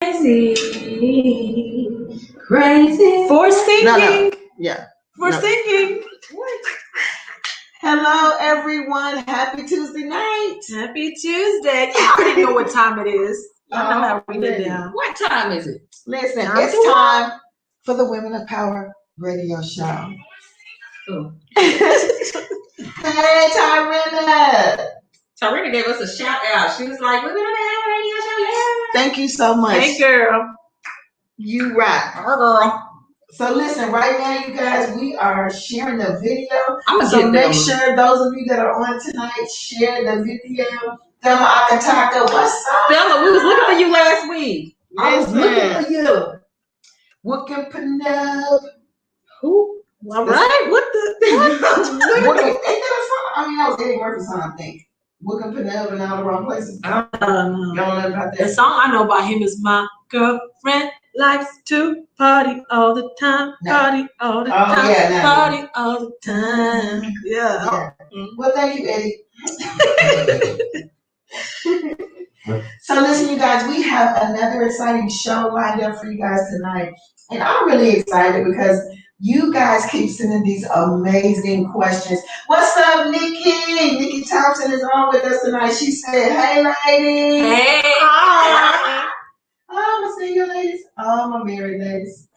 Crazy. For singing. No. Yeah. For singing. What? Hello, everyone. Happy Tuesday night. Happy Tuesday. You already know what time it is. You know how we get down. What time is it? Listen, it's time for the Women of Power radio show. Oh. Hey, Tarina. Tarina gave us a shout out. She was like, Women of Power radio show. Yeah. Thank you so much. Hey, girl. You rock. Our girl. So listen, right now, you guys, we are sharing the video. So make sure those of you that are on tonight share the video. Thelma Akataka, what's up? Thelma, we was looking for you last week. I was looking for you. Wookin' Penelope. Who? All right. What the? Ain't that a song? I mean, that was Eddie Murphy's song, I think. Wookin' Penelope in all the wrong places. I don't know. Y'all know about that? The song I know about him is My Girlfriend Likes to Party All the Time. No. Party all the time. Yeah, Party all the time. Yeah. Well, thank you, Eddie. So listen, you guys, we have another exciting show lined up for you guys tonight. And I'm really excited because you guys keep sending these amazing questions. What's up, Nikki? Nikki Thompson is on with us tonight. She said, hey, ladies. Hey. Hi. Oh, my single ladies. Oh, my married ladies.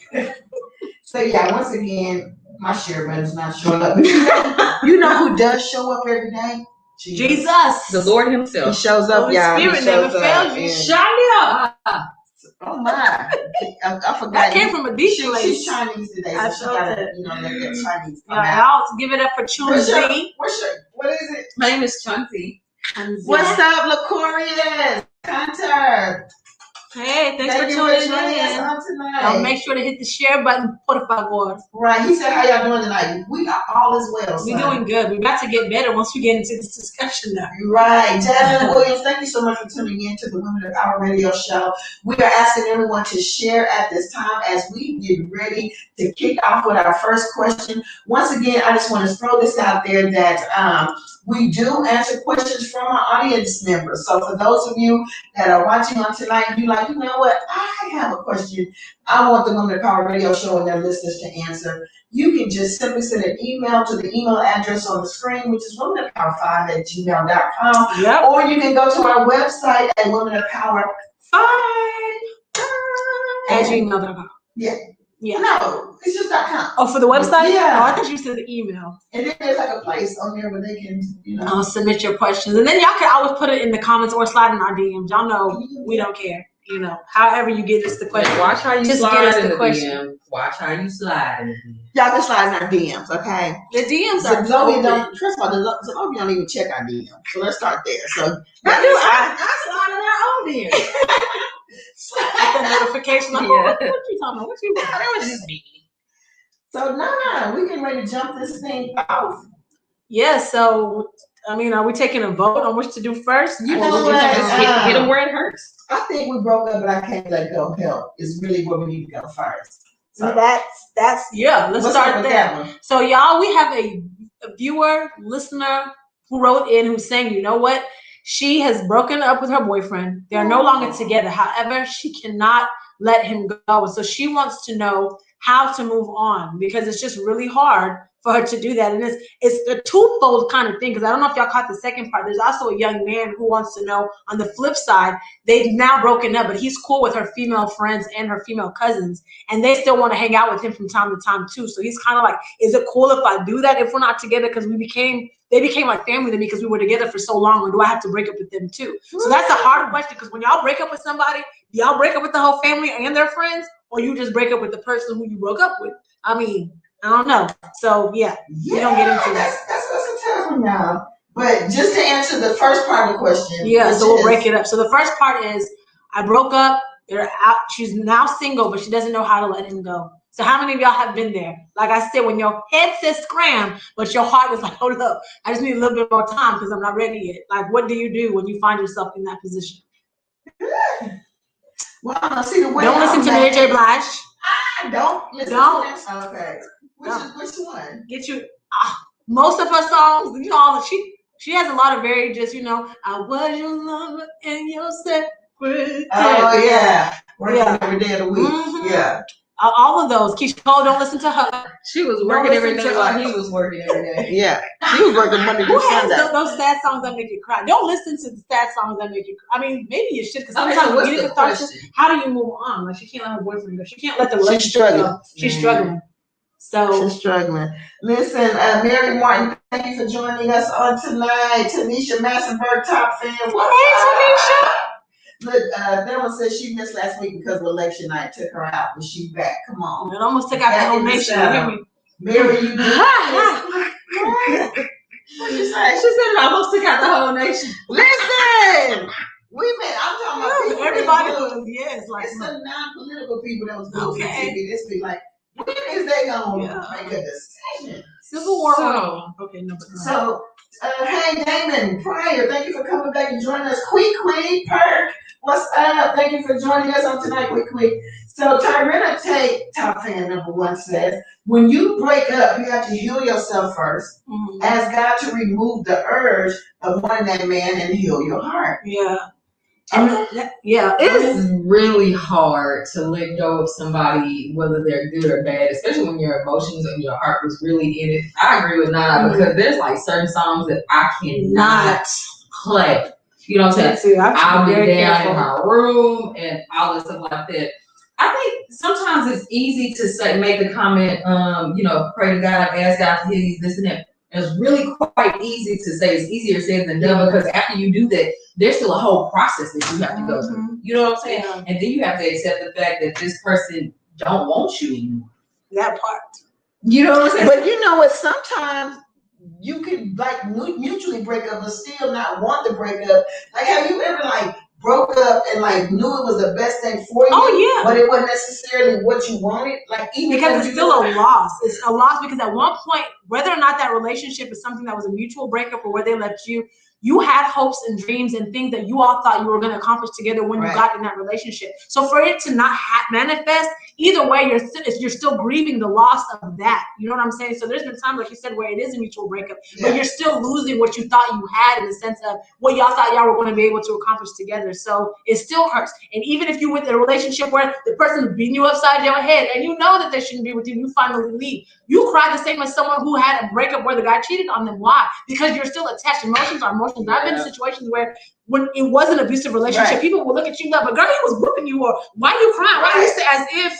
So, yeah, once again, my share button's not showing up. You know who does show up every day? Jesus. The Lord He himself. shows up, Holy y'all. Spirit never fails you. Shania. Oh my! I forgot. That came from a deep place. She's Chinese today, so she gotta, let that Chinese come out. I'll give it up for Chun What Z. is it? My name is Chunzi. What's up, Lacorius? Hunter. Hey, thanks for Thank you tuning joining us in. on tonight. Y'all make sure to hit the share button, por favor. Right. He said, how y'all doing tonight? We are all as well. We're doing good. We're about to get better once we get into this discussion now. Right. Jasmine Williams, thank you so much for tuning in to the Women of Power radio show. We are asking everyone to share at this time as we get ready to kick off with our first question. Once again, I just want to throw this out there that we do answer questions from our audience members. So for those of you that are watching on tonight, you like, you know what? I have a question. I want the Women of Power radio show and their listeners to answer. You can just simply send an email to the email address on the screen, which is womenofpower5@gmail.com. Yep. Or you can go to our website at womenofpower5. At gmail.com. Yeah. Yeah. No, it's just .com. Oh, for the website? Yeah. Oh, I thought you said the email. And then there's like a place on there where they can, submit your questions. And then y'all can always put it in the comments or slide in our DMs. Y'all know we don't care. However you get us the question. Watch how you Just slide get us in the the question. DM. Watch how you slide in the DM. Y'all can slide in our DMs, okay? The DMs are First of all, Zenobia don't even check our DMs. So let's start there. So I slide in our own DM. Get the notification. Like, what you talking about? What you That was just me. So we getting ready to jump this thing off. Yeah, so are we taking a vote on which to do first? You know what? Hit them where it hurts. I think we broke up, but I can't let go help is really where we need to go first. So that's let's start there. So y'all, we have a viewer, listener who wrote in who's saying, you know what? She has broken up with her boyfriend. They are no longer together. However, she cannot let him go. So she wants to know how to move on because it's just really hard for her to do that. And it's a twofold kind of thing because I don't know if y'all caught the second part. There's also a young man who wants to know on the flip side, they've now broken up, but he's cool with her female friends and her female cousins. And they still want to hang out with him from time to time too. So he's kind of like, is it cool if I do that if we're not together? Because they became like family to me because we were together for so long. Or do I have to break up with them too? So that's a hard question because when y'all break up with somebody, do y'all break up with the whole family and their friends? Or you just break up with the person who you broke up with? I don't know. So we don't get into that. That's a tough one, y'all. But just to answer the first part of the question. Yeah, so we'll break it up. So the first part is I broke up, they're out, she's now single, but she doesn't know how to let him go. So how many of y'all have been there? Like I said, when your head says scram, but your heart is like, hold up, I just need a little bit more time because I'm not ready yet. Like, what do you do when you find yourself in that position? Well, see the way don't listen to Mary J. Blige. Don't listen to him. Okay. Which one? Get you most of her songs, she has a lot of very just, I was your lover and your secretary. Oh yeah. working every day of the week. Mhm. Yeah. All of those. Keisha Cole, don't listen to her. She was working every day while he was working every day. Yeah. She was working Monday Who through has Sunday. those sad songs that make you cry? Don't listen to the sad songs that make you cry. I mean, maybe you should, because Okay, sometimes so when what's you the get catharsis, question? how do you move on? Like, she can't let her boyfriend go. She can't let the She's relationship struggling. go. She's struggling. So She's struggling. Listen, Mary Martin, thank you for joining us on tonight. Tanisha Massenberg, top fan. What's up? Look, Thelma says she missed last week because of election night. Took her out, but she's back. Come on. it almost took out the whole nation. You hear me? Mary, you do What you say? She said it almost took out the whole nation. Listen, I'm talking about people. Everybody was, yes. Like, it's the non-political people that was voting for Okay. TV. This be like, when is they gonna make a decision? Civil War. So- Okay, no. So, hey Damon Pryor, thank you for coming back and joining us. Quick, Perk, what's up? Thank you for joining us on tonight, quick. So Tyrena Tate, top fan number 1, says, when you break up, you have to heal yourself first. Mhm. Ask God to remove the urge of wanting that man and heal your heart. Yeah. Okay. Yeah. It's really hard to let go of somebody, whether they're good or bad, especially when your emotions and your heart was really in it. I agree with Nana because there's like certain songs that I cannot play. You know what I'm saying? I'll be down in my room and all this stuff like that. I think sometimes it's easy to say, make the comment, pray to God, ask God to heal you, this and that. It's really quite easy to say. It's easier said than done because after you do that, there's still a whole process that you have to go through. You know what I'm saying? Yeah. And then you have to accept the fact that this person don't want you anymore. That part. You know what I'm saying? But you know what? Sometimes you could like mutually break up, but still not want to break up. Like, have you ever like broke up and like knew it was the best thing for you? Oh, yeah. But it wasn't necessarily what you wanted. Like, even because it's still a loss. It's a loss because at one point, whether or not that relationship is something that was a mutual breakup or where they left you, you had hopes and dreams and things that you all thought you were going to accomplish together when you got in that relationship. So for it to not manifest, either way, you're still grieving the loss of that. You know what I'm saying? So there's been times, like you said, where it is a mutual breakup, but you're still losing what you thought you had in the sense of what y'all thought y'all were going to be able to accomplish together. So it still hurts. And even if you were in a relationship where the person is beating you upside your head and you know that they shouldn't be with you, you finally leave. You cry the same as someone who had a breakup where the guy cheated on them. Why? Because you're still attached. Emotions are emotions. I've been in situations where when it was an abusive relationship, people will look at you like, but girl, he was whooping you, or why are you crying? Why are you say as if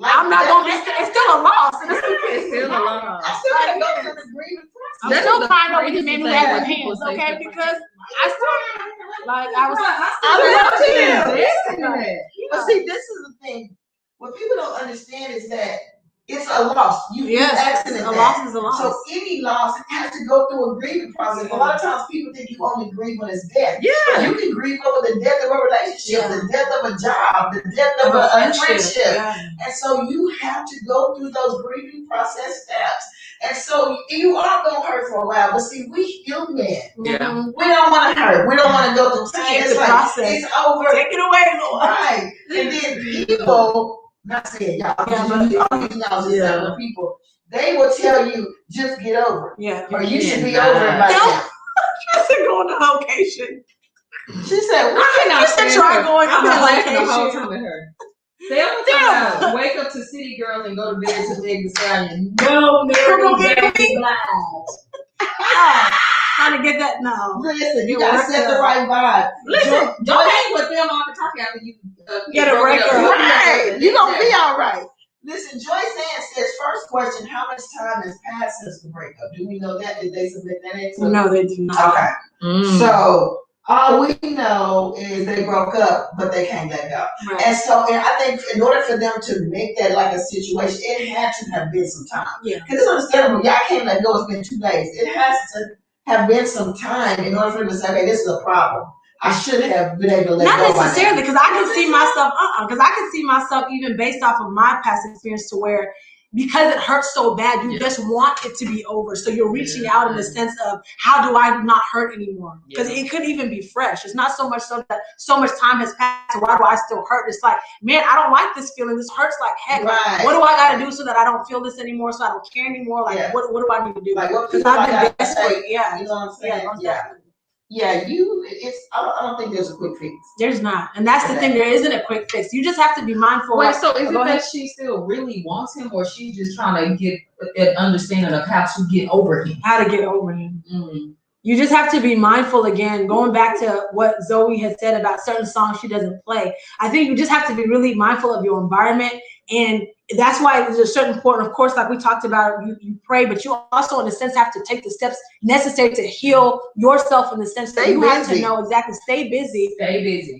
I'm not gonna be, it's still a loss. It's still a loss. I still gotta go through the grieving process. I'm still crying over the man who had the hands, okay? Because I still, like, But see, this is the thing. What people don't understand is that it's a loss. A loss is a loss. So any loss has to go through a grieving process. A lot of times people think you only grieve when it's death. Yeah. You can grieve over the death of a relationship, the death of a job, the death of a friendship. And so you have to go through those grieving process steps. And so you are going to hurt for a while. But see, we human. Yeah. We don't want to hurt. We don't want to go through pain. It's like, it's over. Take it away, Lord. Right. And then people, not saying y'all, y'all people, they will tell you, just get over it. Or you should be over it by now. I said go on a location. She said, why can I said try going on a laughing the whole location? time with her. Damn. Wake up to City Girls and go to bed to Meg Thee Stallion. No, Mary J. Blige. Trying to get that now. Listen, you gotta set the right vibe. Listen, don't hang with them on the talk after you get a breakup. Right. You're gonna be all right. Listen, Joyce Ann says, first question, how much time has passed since the breakup? Do we know that? Did they submit that answer? No, they do not. Okay. So all we know is they broke up, but they can't let go. Right. And so, and I think in order for them to make that like a situation, it had to have been some time. Yeah. Because it's understandable. Y'all can't let go. It's been 2 days. It has to have been some time in order for them to say, okay, this is a problem. I should have been able to let go. Not necessarily, because I can see myself, because I can see myself even based off of my past experience to where, because it hurts so bad, you just want it to be over. So you're reaching out in the sense of, how do I not hurt anymore? Because it could even be fresh. It's not so much so that so much time has passed, so why do I still hurt? It's like, man, I don't like this feeling. This hurts like heck. Right. What do I got to do so that I don't feel this anymore, so I don't care anymore? Like, what do I need to do? Like, what Because people I've I been got to desperate. say, you know what I'm saying? yeah, I don't think there's a quick fix. There's not. And that's the thing. There isn't a quick fix. You just have to be mindful. Wait, so is it that she still really wants him, or she's just trying to get an understanding of how to get over him? How to get over him. You just have to be mindful again, going back to what Zoe had said about certain songs she doesn't play. I think you just have to be really mindful of your environment. And that's why there's a certain point, of course, like we talked about, you pray, but you also, in a sense, have to take the steps necessary to heal yourself in the sense that you have to know exactly, stay busy.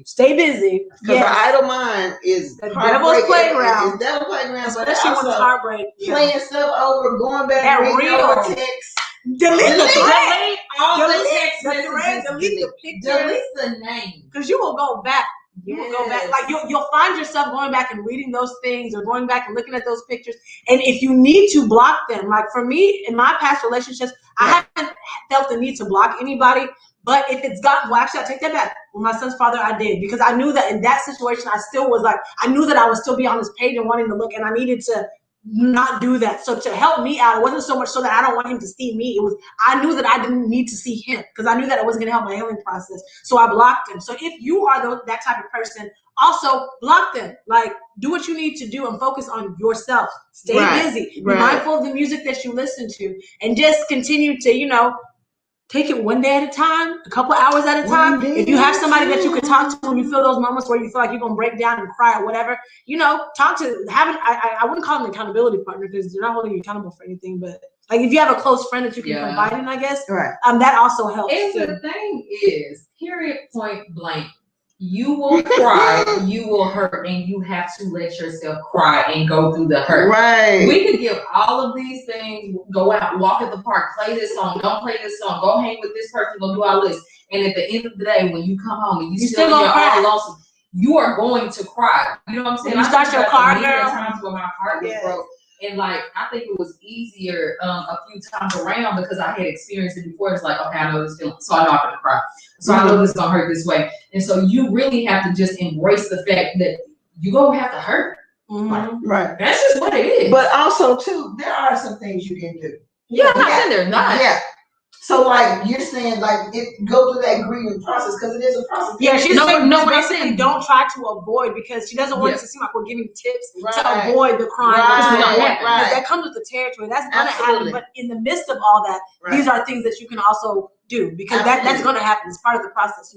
Stay busy. Because the idle mind is the devil's playground. It's devil's playground, especially when it's heartbreak. Playing stuff over, going back and reading over text. Delete the thread. All the text messages. Delete the picture. Delete the name. Because you will go back. You will go back. Like you'll find yourself going back and reading those things or going back and looking at those pictures. And if you need to block them, like for me, in my past relationships, I haven't felt the need to block anybody. But if it's gotten, well, actually, I take that back. With my son's father, I did. Because I knew that in that situation, I still was like, I knew that I would still be on his page and wanting to look. And I needed to not do that. So to help me out, it wasn't so much so that I don't want him to see me. It was, I knew that I didn't need to see him because I knew that it wasn't going to help my healing process. So I blocked him. So if you are that type of person, also block them. Like, do what you need to do and focus on yourself. Stay busy. Be mindful of the music that you listen to and just continue to, take it one day at a time, a couple hours at a time. If you have somebody that you can talk to when you feel those moments where you feel like you're gonna break down and cry or whatever, talk to. I wouldn't call them an accountability partner because they're not holding you accountable for anything. But like if you have a close friend that you can confide in, I guess, that also helps. And the thing is, period, point blank. You will cry, you will hurt, and you have to let yourself cry and go through the hurt. Right. We could give all of these things, go out, walk at the park, play this song, don't play this song, go hang with this person, go do all this. And at the end of the day, when you come home and you still you're all lonesome, you are going to cry. You know what I'm saying? You start your car, girl. Times where my heart was broke. And like, I think it was easier a few times around because I had experienced it before. It's like, okay, I know this feeling, so I know I'm gonna cry. So I know this is gonna hurt this way. And so you really have to just embrace the fact that you gonna have to hurt. Right. That's just what it is. But also too, there are some things you can do. Yeah, I'm not saying they're not. Yeah. So like you're saying, like go through that grieving process because it is a process. Yeah, she's saying basically don't try to avoid because she doesn't want it to seem like we're giving tips to avoid the crime. Because that comes with the territory. That's gonna happen. But in the midst of all that, these are things that you can also do because that's going to happen. It's part of the process.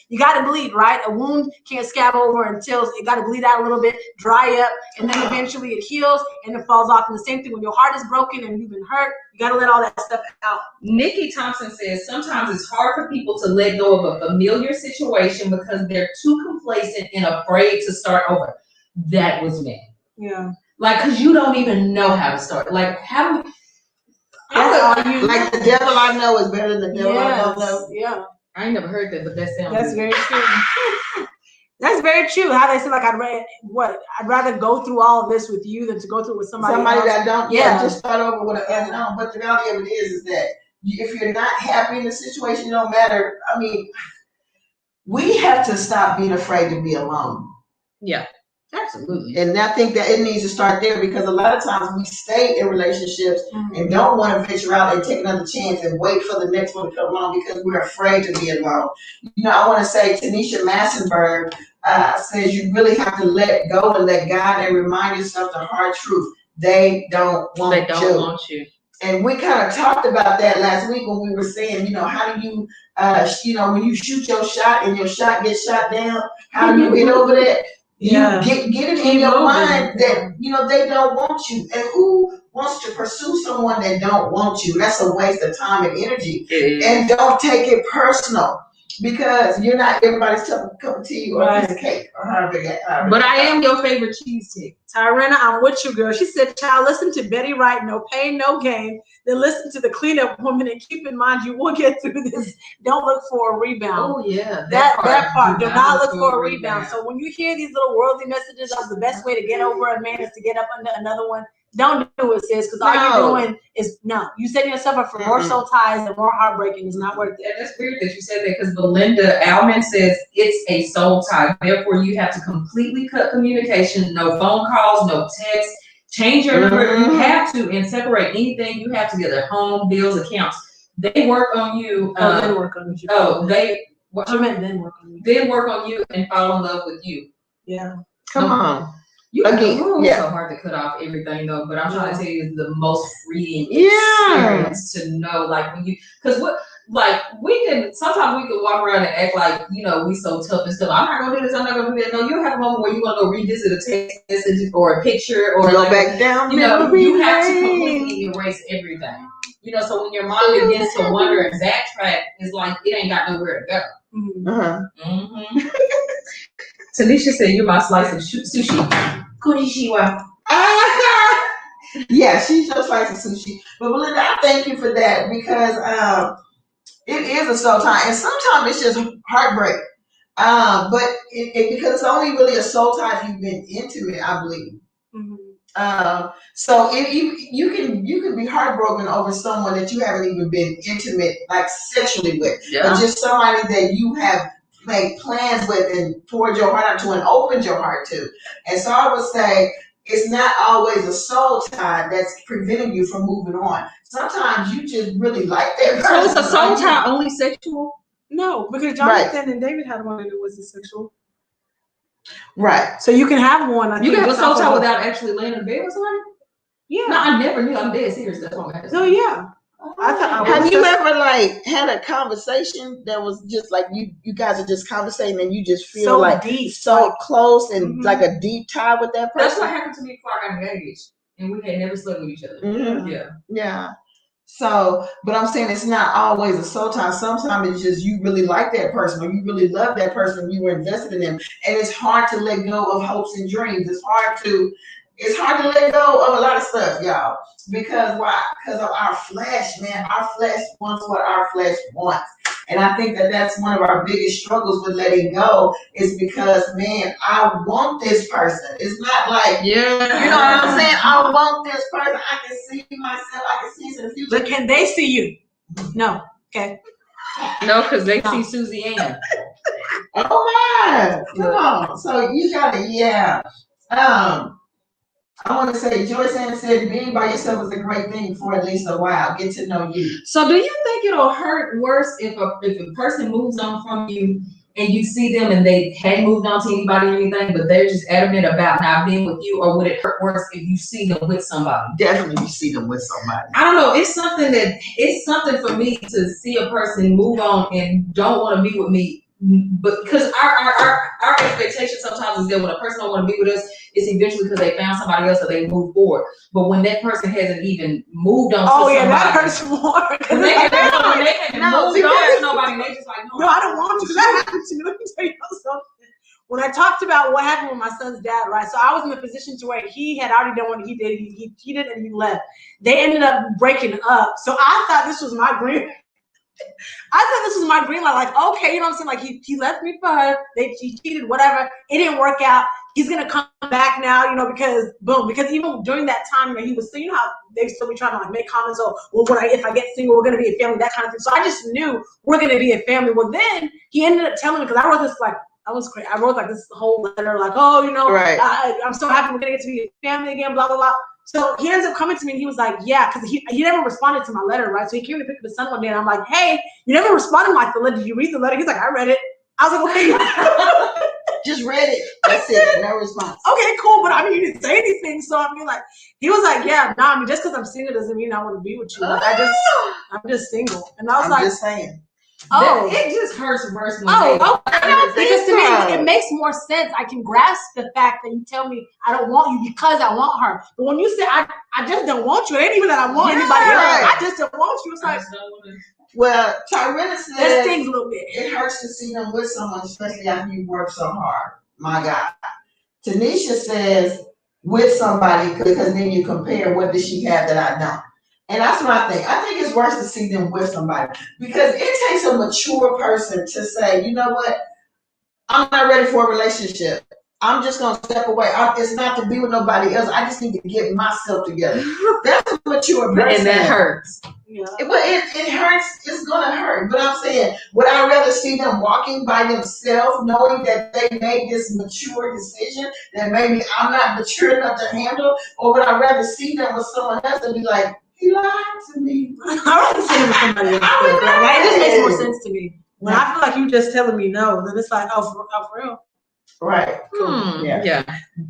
You got to bleed, right? A wound can't scab over until it got to bleed out a little bit, dry up, and then eventually it heals and it falls off. And the same thing when your heart is broken and you've been hurt, you got to let all that stuff out. Nikki Thompson says sometimes it's hard for people to let go of a familiar situation because they're too complacent and afraid to start over. That was me. Yeah. Like, because you don't even know how to start. Like, how do we? Like the devil I know is better than the devil I don't know. Yeah. I ain't never heard that, but that sounds That's very true. That's very true. How they say like I'd rather go through all of this with you than to go through it with somebody else. That don't just start over with an unknown. But the reality of it is that if you're not happy in the situation, no matter. I mean, we have to stop being afraid to be alone. Yeah. Absolutely. And I think that it needs to start there because a lot of times we stay in relationships and don't want to venture out and take another chance and wait for the next one to come along because we're afraid to be alone. I want to say Tanisha Massenberg says you really have to let go and let God and remind yourself the hard truth. They don't want you. And we kind of talked about that last week when we were saying, how do you, when you shoot your shot and your shot gets shot down, how do you get over that? You get it in your mind that they don't want you, and who wants to pursue someone that don't want you? That's a waste of time and energy. And don't take it personal because you're not everybody's cup of tea or a piece of cake or however. But I am your favorite cheesecake. Tyrena, I'm with you, girl. She said, "Child, listen to Betty Wright. No pain, no gain. Then listen to the Cleanup Woman, and keep in mind you will get through this. Don't look for a rebound." Oh yeah, that part. Do not look for a rebound. So when you hear these little worldly messages of the best way to get over a man is to get up under another one, don't do it, sis, because all you're doing is you setting yourself up for more soul ties and more heartbreaking. It's not worth it. And it's weird that you said that because Belinda Alman says it's a soul tie. Therefore, you have to completely cut communication. No phone calls, no text. Change your number. You have to and separate anything you have together: home, bills, accounts. they work on you. Then work on you. I meant then work on you. Then work on you and fall in love with you. Yeah. Come on. You Again, it's so hard to cut off everything though, but I'm trying to tell you, it's the most freeing experience to know, like when you, because sometimes we can walk around and act like, we so tough and stuff. I'm not gonna do this, I'm not gonna do that. No, you'll have a moment where you're gonna go revisit a text message or a picture or go back down. You have to completely erase everything. So when your mind begins to wander and backtrack, it's like it ain't got nowhere to go. Tanisha said, "You're my slice of sushi." Konnichiwa. Yeah, she's your slice of sushi. But Belinda, I thank you for that because it is a soul tie, and sometimes it's just heartbreak. But because it's only really a soul tie if you've been into it, I believe. So if you can be heartbroken over someone that you haven't even been intimate, like sexually with, but just somebody that you have made plans with and poured your heart out to and opened your heart to. And so I would say it's not always a soul tie that's preventing you from moving on. Sometimes you just really like that person. So is a soul tie only sexual? No, because Jonathan and David had one that was sexual. Right. So you can have one. You can have a soul tie without actually laying in bed with somebody? Yeah. No, I never knew. I'm dead serious. That's what I'm No, yeah. Have you ever had a conversation that was just like you guys are just conversating and you just feel so like deep, so close and like a deep tie with that person? That's what happened to me before I got engaged, and we had never slept with each other. Yeah. So, but I'm saying it's not always a soul tie. Sometimes it's just you really like that person or you really love that person. You were invested in them, and it's hard to let go of hopes and dreams. It's hard to let go of a lot of stuff, y'all. Because why? Because of our flesh, man. Our flesh wants what our flesh wants. And I think that's one of our biggest struggles with letting go is because, man, I want this person. It's not like, you know what I'm saying? I want this person. I can see myself. I can see it in the future. But can they see you? No. Okay. No, because they see Susie Ann. Oh, my. Come on. So you got to, I want to say, Joyce Ann said, being by yourself is a great thing for at least a while. Get to know you. So do you think it'll hurt worse if a person moves on from you and you see them and they hadn't moved on to anybody or anything, but they're just adamant about not being with you? Or would it hurt worse if you see them with somebody? Definitely you see them with somebody. I don't know. It's something for me to see a person move on and don't want to be with me. But because our expectation sometimes is that when a person don't want to be with us, it's eventually because they found somebody else or they move forward. But when that person hasn't even moved on to somebody, that hurts more. When they haven't moved on to nobody, they just like, no, I don't want you. That happened to me. Let me tell you something. When I talked about what happened with my son's dad, right? So I was in a position to where he had already done what he did. He cheated and he left. They ended up breaking up. So I thought this was my green light. Like, okay, you know what I'm saying? Like he left me for her. She cheated, whatever. It didn't work out. He's gonna come back now, because even during that time, he was still, how they still be trying to make comments. Oh, well, if I get single, we're gonna be a family, that kind of thing. So I just knew we're gonna be a family. Well, then he ended up telling me, because I wrote this I was crazy. I wrote this whole letter, right. I'm so happy we're gonna get to be a family again, blah blah blah. So he ends up coming to me and he was like, yeah, because he never responded to my letter, right? So he came to pick up his son one day and I'm like, hey, you never responded like the letter. Did you read the letter? He's like, I read it. I was like, okay. Just read it. That's it. No response. Okay, cool. But you didn't say anything. So he was like, yeah, just because I'm single doesn't mean I want to be with you. Like, I'm just single. And I was just saying. It just hurts worse when because to me it makes more sense. I can grasp the fact that you tell me I don't want you because I want her. But when you say I just don't want you, it ain't even that I want anybody else. I just don't want you. It's like, well, Tyrena said that stings a little bit. It hurts to see them with someone, especially after you work so hard. My God. Tanisha says with somebody because then you compare what does she have that I don't. And that's what I think. I think it's worse to see them with somebody because it takes a mature person to say, you know what? I'm not ready for a relationship. I'm just going to step away. It's not to be with nobody else. I just need to get myself together. That's a mature person. And that hurts. Yeah. It hurts. It's going to hurt. But I'm saying, would I rather see them walking by themselves, knowing that they made this mature decision that maybe I'm not mature enough to handle? Or would I rather see them with someone else and be like, He lied to me. I'd rather see him with somebody else. Like, it just makes more sense to me. When I feel like you just telling me no, then it's like, oh, for real. Right. Cool. Yeah.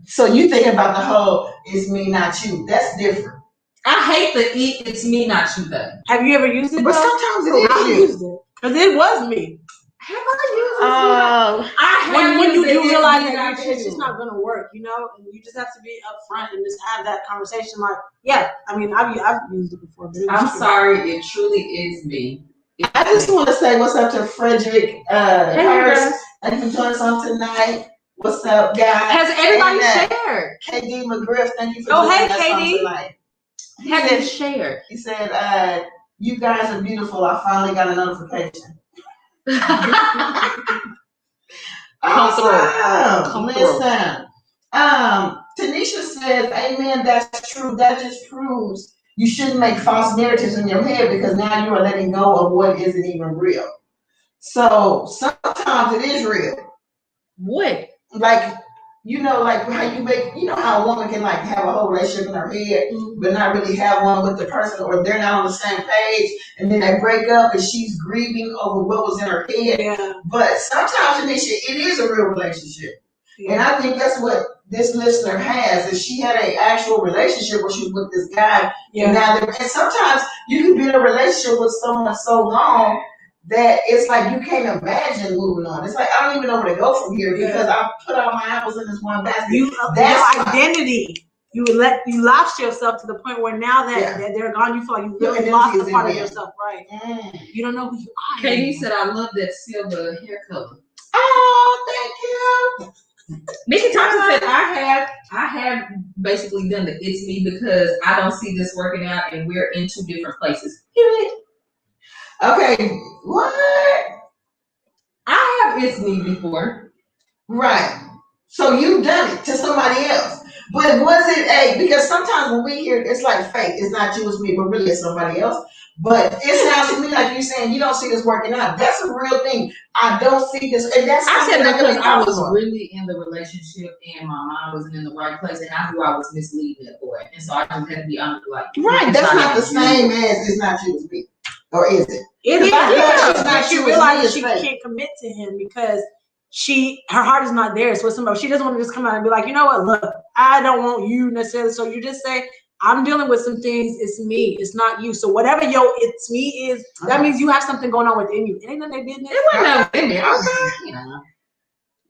So you thinking about the whole "it's me, not you"? That's different. I hate the "it's me, not you" thing. Have you ever used it? But sometimes it is I've you. used it because it was me. Have I used it? I have When you used do it, realize it's that not it's just not gonna work, you know, and you just have to be upfront and just have that conversation. Like, yeah, I mean, I've used it before. But I'm sorry, it truly is me. I just want to say what's up to Frederick Harris. Thank you for joining us on tonight. What's up, guys? Has everybody shared? KD McGriff, thank you for joining us on tonight. Have you shared? He said, you guys are beautiful. I finally got a notification. Awesome. Listen. Tanisha says, amen, that's true. That just proves you shouldn't make false narratives in your head because now you are letting go of what isn't even real. So sometimes it is real. What? Like, like how you make, how a woman can like have a whole relationship in her head, but not really have one with the person, or they're not on the same page, and then they break up and she's grieving over what was in her head. Yeah. But sometimes, Tanisha, it is a real relationship. Yeah. And I think that's what this listener has, is she had an actual relationship where she was with this guy. Yeah. And sometimes you can be in a relationship with someone so long that it's like you can't imagine moving on. It's like I don't even know where to go from here because I put all my apples in this one basket. That's your identity. You lost yourself to the point where now that they're gone, you feel like you really lost a part of yourself, right? You don't know who you are. Katie said, "I love that silver hair color." Oh, thank you. Nikki Thompson said, "I have basically done the it's me because I don't see this working out, and we're in two different places." Okay, what? I have it's me before. Right. So you've done it to somebody else. But was it because sometimes when we hear it's like fake, it's not you, it's me, but really it's somebody else. But it sounds to me like you're saying you don't see this working out. That's a real thing. I don't see this, and that's I said that because I was really in the relationship and my mind wasn't in the right place, and I knew I was misleading that boy, and so I just had to be honest, like, right. That's not the same as it's not you, it's me, or is it? It is. Yeah. She realizes she can't commit to him because her heart is not there. So somebody, she doesn't want to just come out and be like, you know what, look, I don't want you necessarily. So you just say, I'm dealing with some things. It's me. It's not you. So whatever it's me is, that means you have something going on within you. It ain't none of their business. It wasn't within me.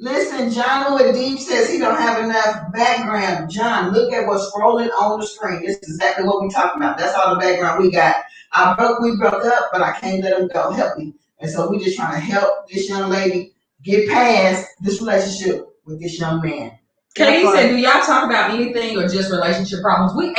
Listen, John Wood Deep says he don't have enough background. John, look at what's scrolling on the screen. This is exactly what we're talking about. That's all the background we got. We broke up, but I can't let him go. Help me. And so we're just trying to help this young lady get past this relationship with this young man. Katie said, do y'all talk about anything or just relationship problems? We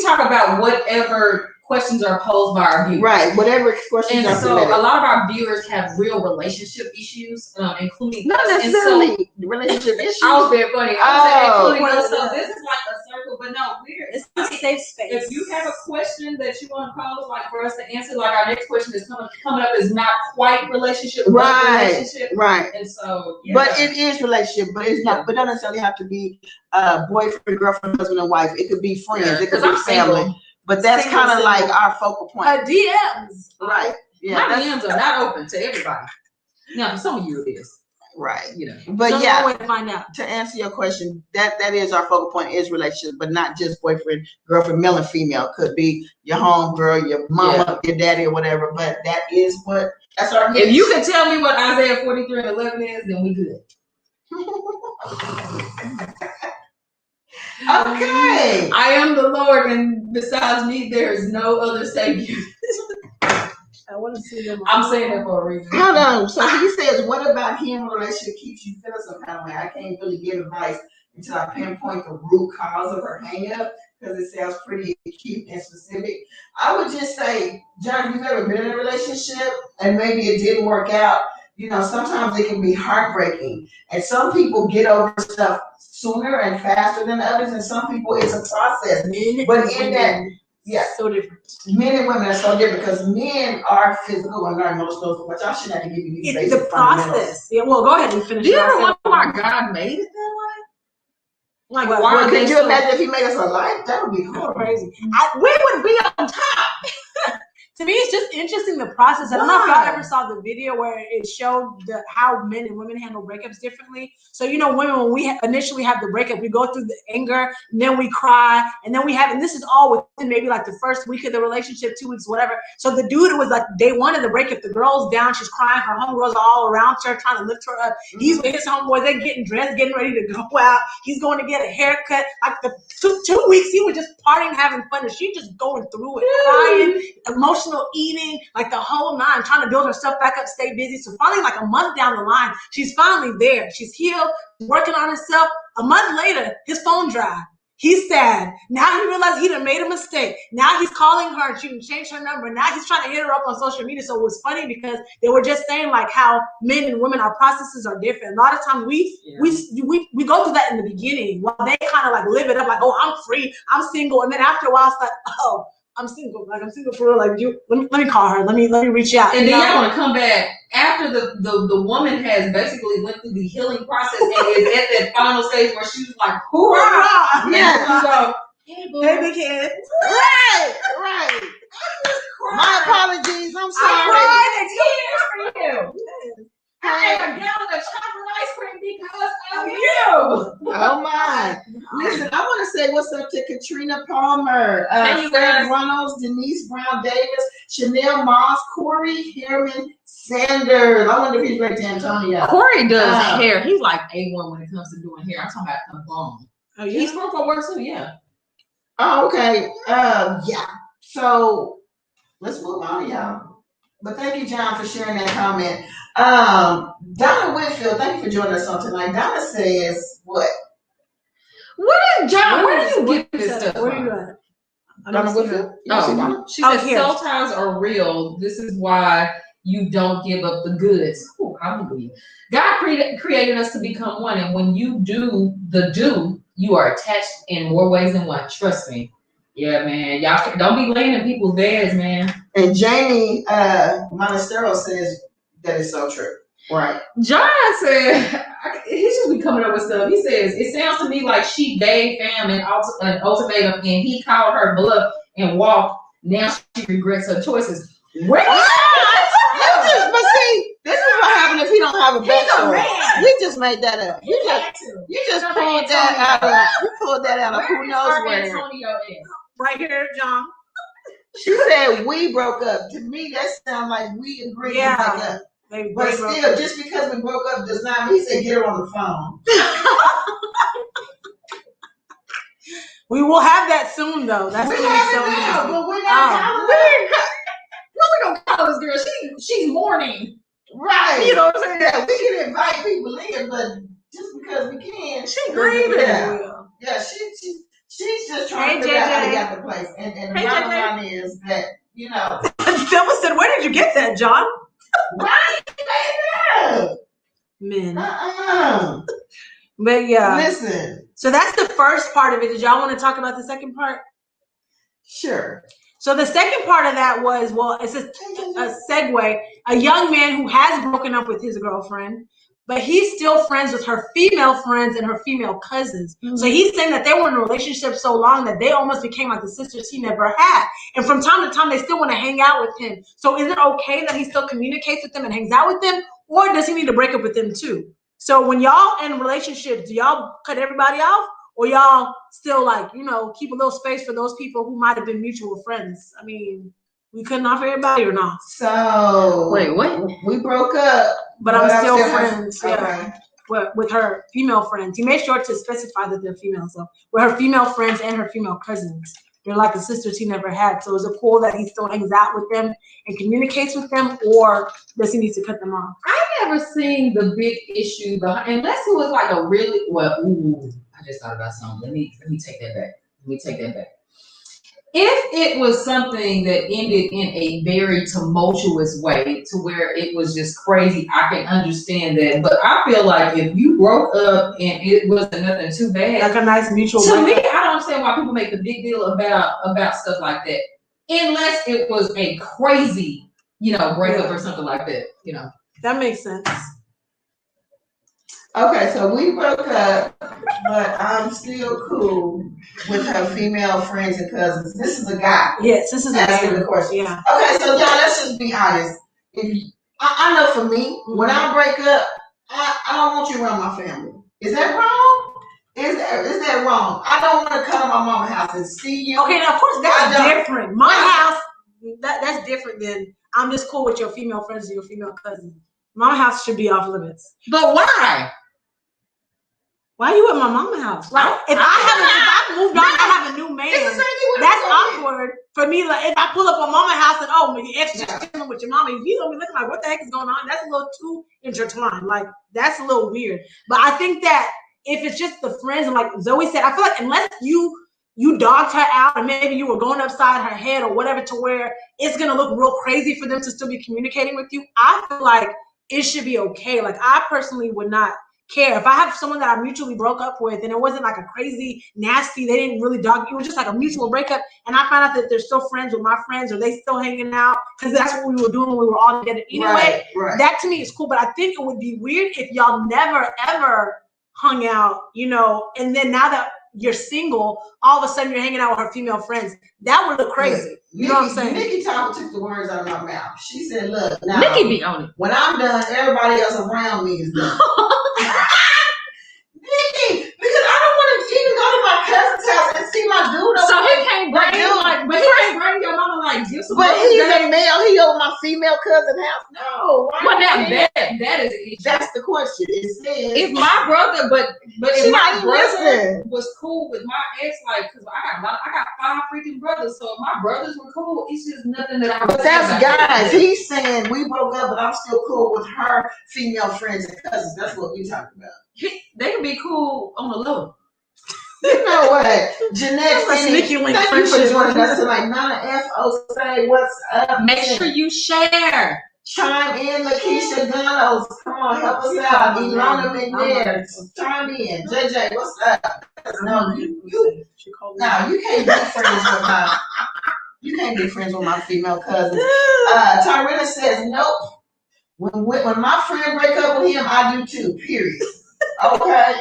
talk about whatever questions are posed by our viewers. Right, whatever questions are submitted. A lot of our viewers have real relationship issues, including not necessarily relationship issues. Oh, very funny. So this is like a circle, but no, it's a safe space. If you have a question that you want to pose, like for us to answer, like our next question is coming up is not quite relationship, right? Relationship, right? And so, but it is relationship, but it's not. But don't necessarily have to be boyfriend, girlfriend, husband, and wife. It could be friends. It could be family. Single. But that's kind of like our focal point. DMs. Right. Yeah. My DMs are not open to everybody. Now, for some of you, it is. Right. But so yeah, way to find out. To answer your question, that is our focal point is relationship, but not just boyfriend, girlfriend, male and female. Could be your home girl, your mama, your daddy, or whatever. But that's our If you can tell me what Isaiah 43:11 is, then we good. Okay. I am the Lord, and besides me, there is no other Savior. I want to see them. I'm saying that for a reason. Hold on. So he says, what about him in a relationship keeps you feeling some kind of way? I can't really give advice until I pinpoint the root cause of her hang up because it sounds pretty cute and specific. I would just say, John, you've ever been in a relationship and maybe it didn't work out. Sometimes it can be heartbreaking. And some people get over stuff sooner and faster than others, and some people it's a process. So different. Men and women are so different because men are physical and learn emotional, but y'all shouldn't have to give you these basic the process. Yeah, well, go ahead and finish. Do you ever wonder why God made it that way? Like, well, could you imagine if he made us a life? That would be crazy. We would be on top. To me, it's just interesting the process. I don't know if y'all ever saw the video where it showed how men and women handle breakups differently. So, you know, women, when we initially have the breakup, we go through the anger, and then we cry, and then we have, and this is all within maybe like the first week of the relationship, 2 weeks, whatever. So the dude was like, day one of the breakup, the girl's down, she's crying, her homegirls are all around her, trying to lift her up. He's with his homeboys, they're getting dressed, getting ready to go out. He's going to get a haircut. Like the two weeks, he was just partying, having fun, and she just going through it, crying, emotional eating, like the whole nine, trying to build herself back up, stay busy. So finally, like a month down the line, she's finally there. She's healed, working on herself. A month later, his phone died. He's sad. Now he realized he done made a mistake. Now he's calling her and she didn't change her number. Now he's trying to hit her up on social media. So it was funny because they were just saying like how men and women, our processes are different. A lot of times we go through that in the beginning while they kind of like live it up like, oh, I'm free, I'm single. And then after a while, it's like, oh, I'm single. Like I'm single for real. Like let me call her. Let me reach out. And then y'all want to come back after the woman has basically went through the healing process and is at that final stage where she's like, hoorah! Yeah. So, hey, big head. Right. My apologies. I'm sorry. I cried a tear for you. I ate a gallon of chocolate ice cream because of you. Oh my! Listen, I want to say what's up to Katrina Palmer, Fred Reynolds, Denise Brown Davis, Chanel Moss, Corey Herman Sanders. I wonder if he's right to Antonio. Corey does hair. He's like A1 when it comes to doing hair. I'm talking about a long. Oh, yeah? He's from Fort Worth too. Yeah. Oh, okay. Yeah. So let's move on, y'all. But thank you, John, for sharing that comment. Donna Whitfield, thank you for joining us on tonight. Donna says, what? What is John? Where do you get this stuff? Where are you at? Donna Whitfield? She said cell ties are real. This is why you don't give up the goods. Ooh, hallelujah. God created us to become one. And when you do you are attached in more ways than one. Trust me. Yeah, man. Y'all don't be laying in people's beds, man. And Jamie Monastero says that is so true. Right. John said, he should be coming up with stuff. He says, it sounds to me like she gave fam an ultimatum and he called her bluff and walked. Now she regrets her choices. What? But see, this is what happens if he don't have a backstory. You just made that up. You just pulled that out. You pulled that out of who knows where. Right here, John. She said we broke up. To me, that sounds like we agreed to break up. But still, just because we broke up does not mean he said get her on the phone. We will have that soon, though. That's we gonna have be so it now, easy. but we're not we don't call this girl. She's mourning. Right. You know what I'm saying? Yeah, we can invite people in, but just because we can, she grieving. Yeah, she's just trying to figure out how to get the place. And the bottom line is that, you know. Selma said, where did you get that, John? Right, baby. Men. But yeah. Listen. So that's the first part of it. Did y'all want to talk about the second part? Sure. So the second part of that was, well, it's a segue. A young man who has broken up with his girlfriend, but he's still friends with her female friends and her female cousins. Mm-hmm. So he's saying that they were in a relationship so long that they almost became like the sisters he never had. And from time to time, they still want to hang out with him. So is it okay that he still communicates with them and hangs out with them? Or does he need to break up with them too? So when y'all in relationships, do y'all cut everybody off? Or y'all still like, you know, keep a little space for those people who might have been mutual friends? I mean, we couldn't offer everybody or not? So wait, what? We broke up, but I'm still friends. Okay. With her female friends. He made sure to specify that they're females. So with her female friends and her female cousins, they're like the sisters he never had. So is it cool that he still hangs out with them and communicates with them, or does he need to cut them off? I've never seen the big issue behind, unless it was like a really I just thought about something. Let me take that back. If it was something that ended in a very tumultuous way to where it was just crazy, I can understand that. But I feel like if you broke up and it wasn't nothing too bad, like a nice mutual. To me, I don't understand why people make a big deal about stuff like that, unless it was a crazy, breakup or something like that. That makes sense. Okay, so we broke up, but I'm still cool with her female friends and cousins. This is a guy. Yes, this is asking the question. Yeah. Okay, so y'all, let's just be honest. I know for me, when I break up, I don't want you around my family. Is that wrong? Is that wrong? I don't want to come to my mama's house and see you. Okay, now of course that's different. My house, that's different than I'm just cool with your female friends and your female cousins. My house should be off limits. But why? Why are you at my mama's house? Like, if I moved on, I have a new man. That's awkward for me. Like, if I pull up on mama's house and my ex just chilling with your mama, you don't be looking like, what the heck is going on? That's a little too intertwined. Like, that's a little weird. But I think that if it's just the friends, and like Zoe said, I feel like unless you dogged her out and maybe you were going upside her head or whatever to where it's gonna look real crazy for them to still be communicating with you, I feel like it should be okay. Like, I personally would not care if I have someone that I mutually broke up with and it wasn't like a crazy nasty, they didn't really dog, it was just like a mutual breakup, and I found out that they're still friends with my friends or they still hanging out because that's what we were doing when we were all together anyway. Right. That to me is cool, but I think it would be weird if y'all never ever hung out, and then now that you're single, all of a sudden you're hanging out with her female friends. That would look crazy. You know what I'm saying? Nikki took the words out of my mouth. She said, look, now, Nikki be on it. When I'm done, everybody else around me is done. Nikki, because I don't want to even go to my cousin's house and see my dude. So he can't bring your mama like gifts. But he's a male. He over my female cousin's house. No. Well, now that is the issue. That's the question. It says if my brother, but if my brother was cool with my ex, like, because I got 5 freaking brothers, so if my brothers were cool, it's just nothing that I. But that's guys. He's saying we broke up, but I'm still cool with her female friends and cousins. That's what we talking about. They can be cool on the low. You know what? Jeanette, thank you for joining us tonight. Nana F.O. say what's up. Make sure you share. Chime in, Lakeisha Gunos. Come on, help us out. Ilona McNair. Chime in. JJ, what's up? No, you can't be friends with my. You can't be friends with my female cousin. Tarina says nope. When my friend break up with him, I do too. Period. Okay.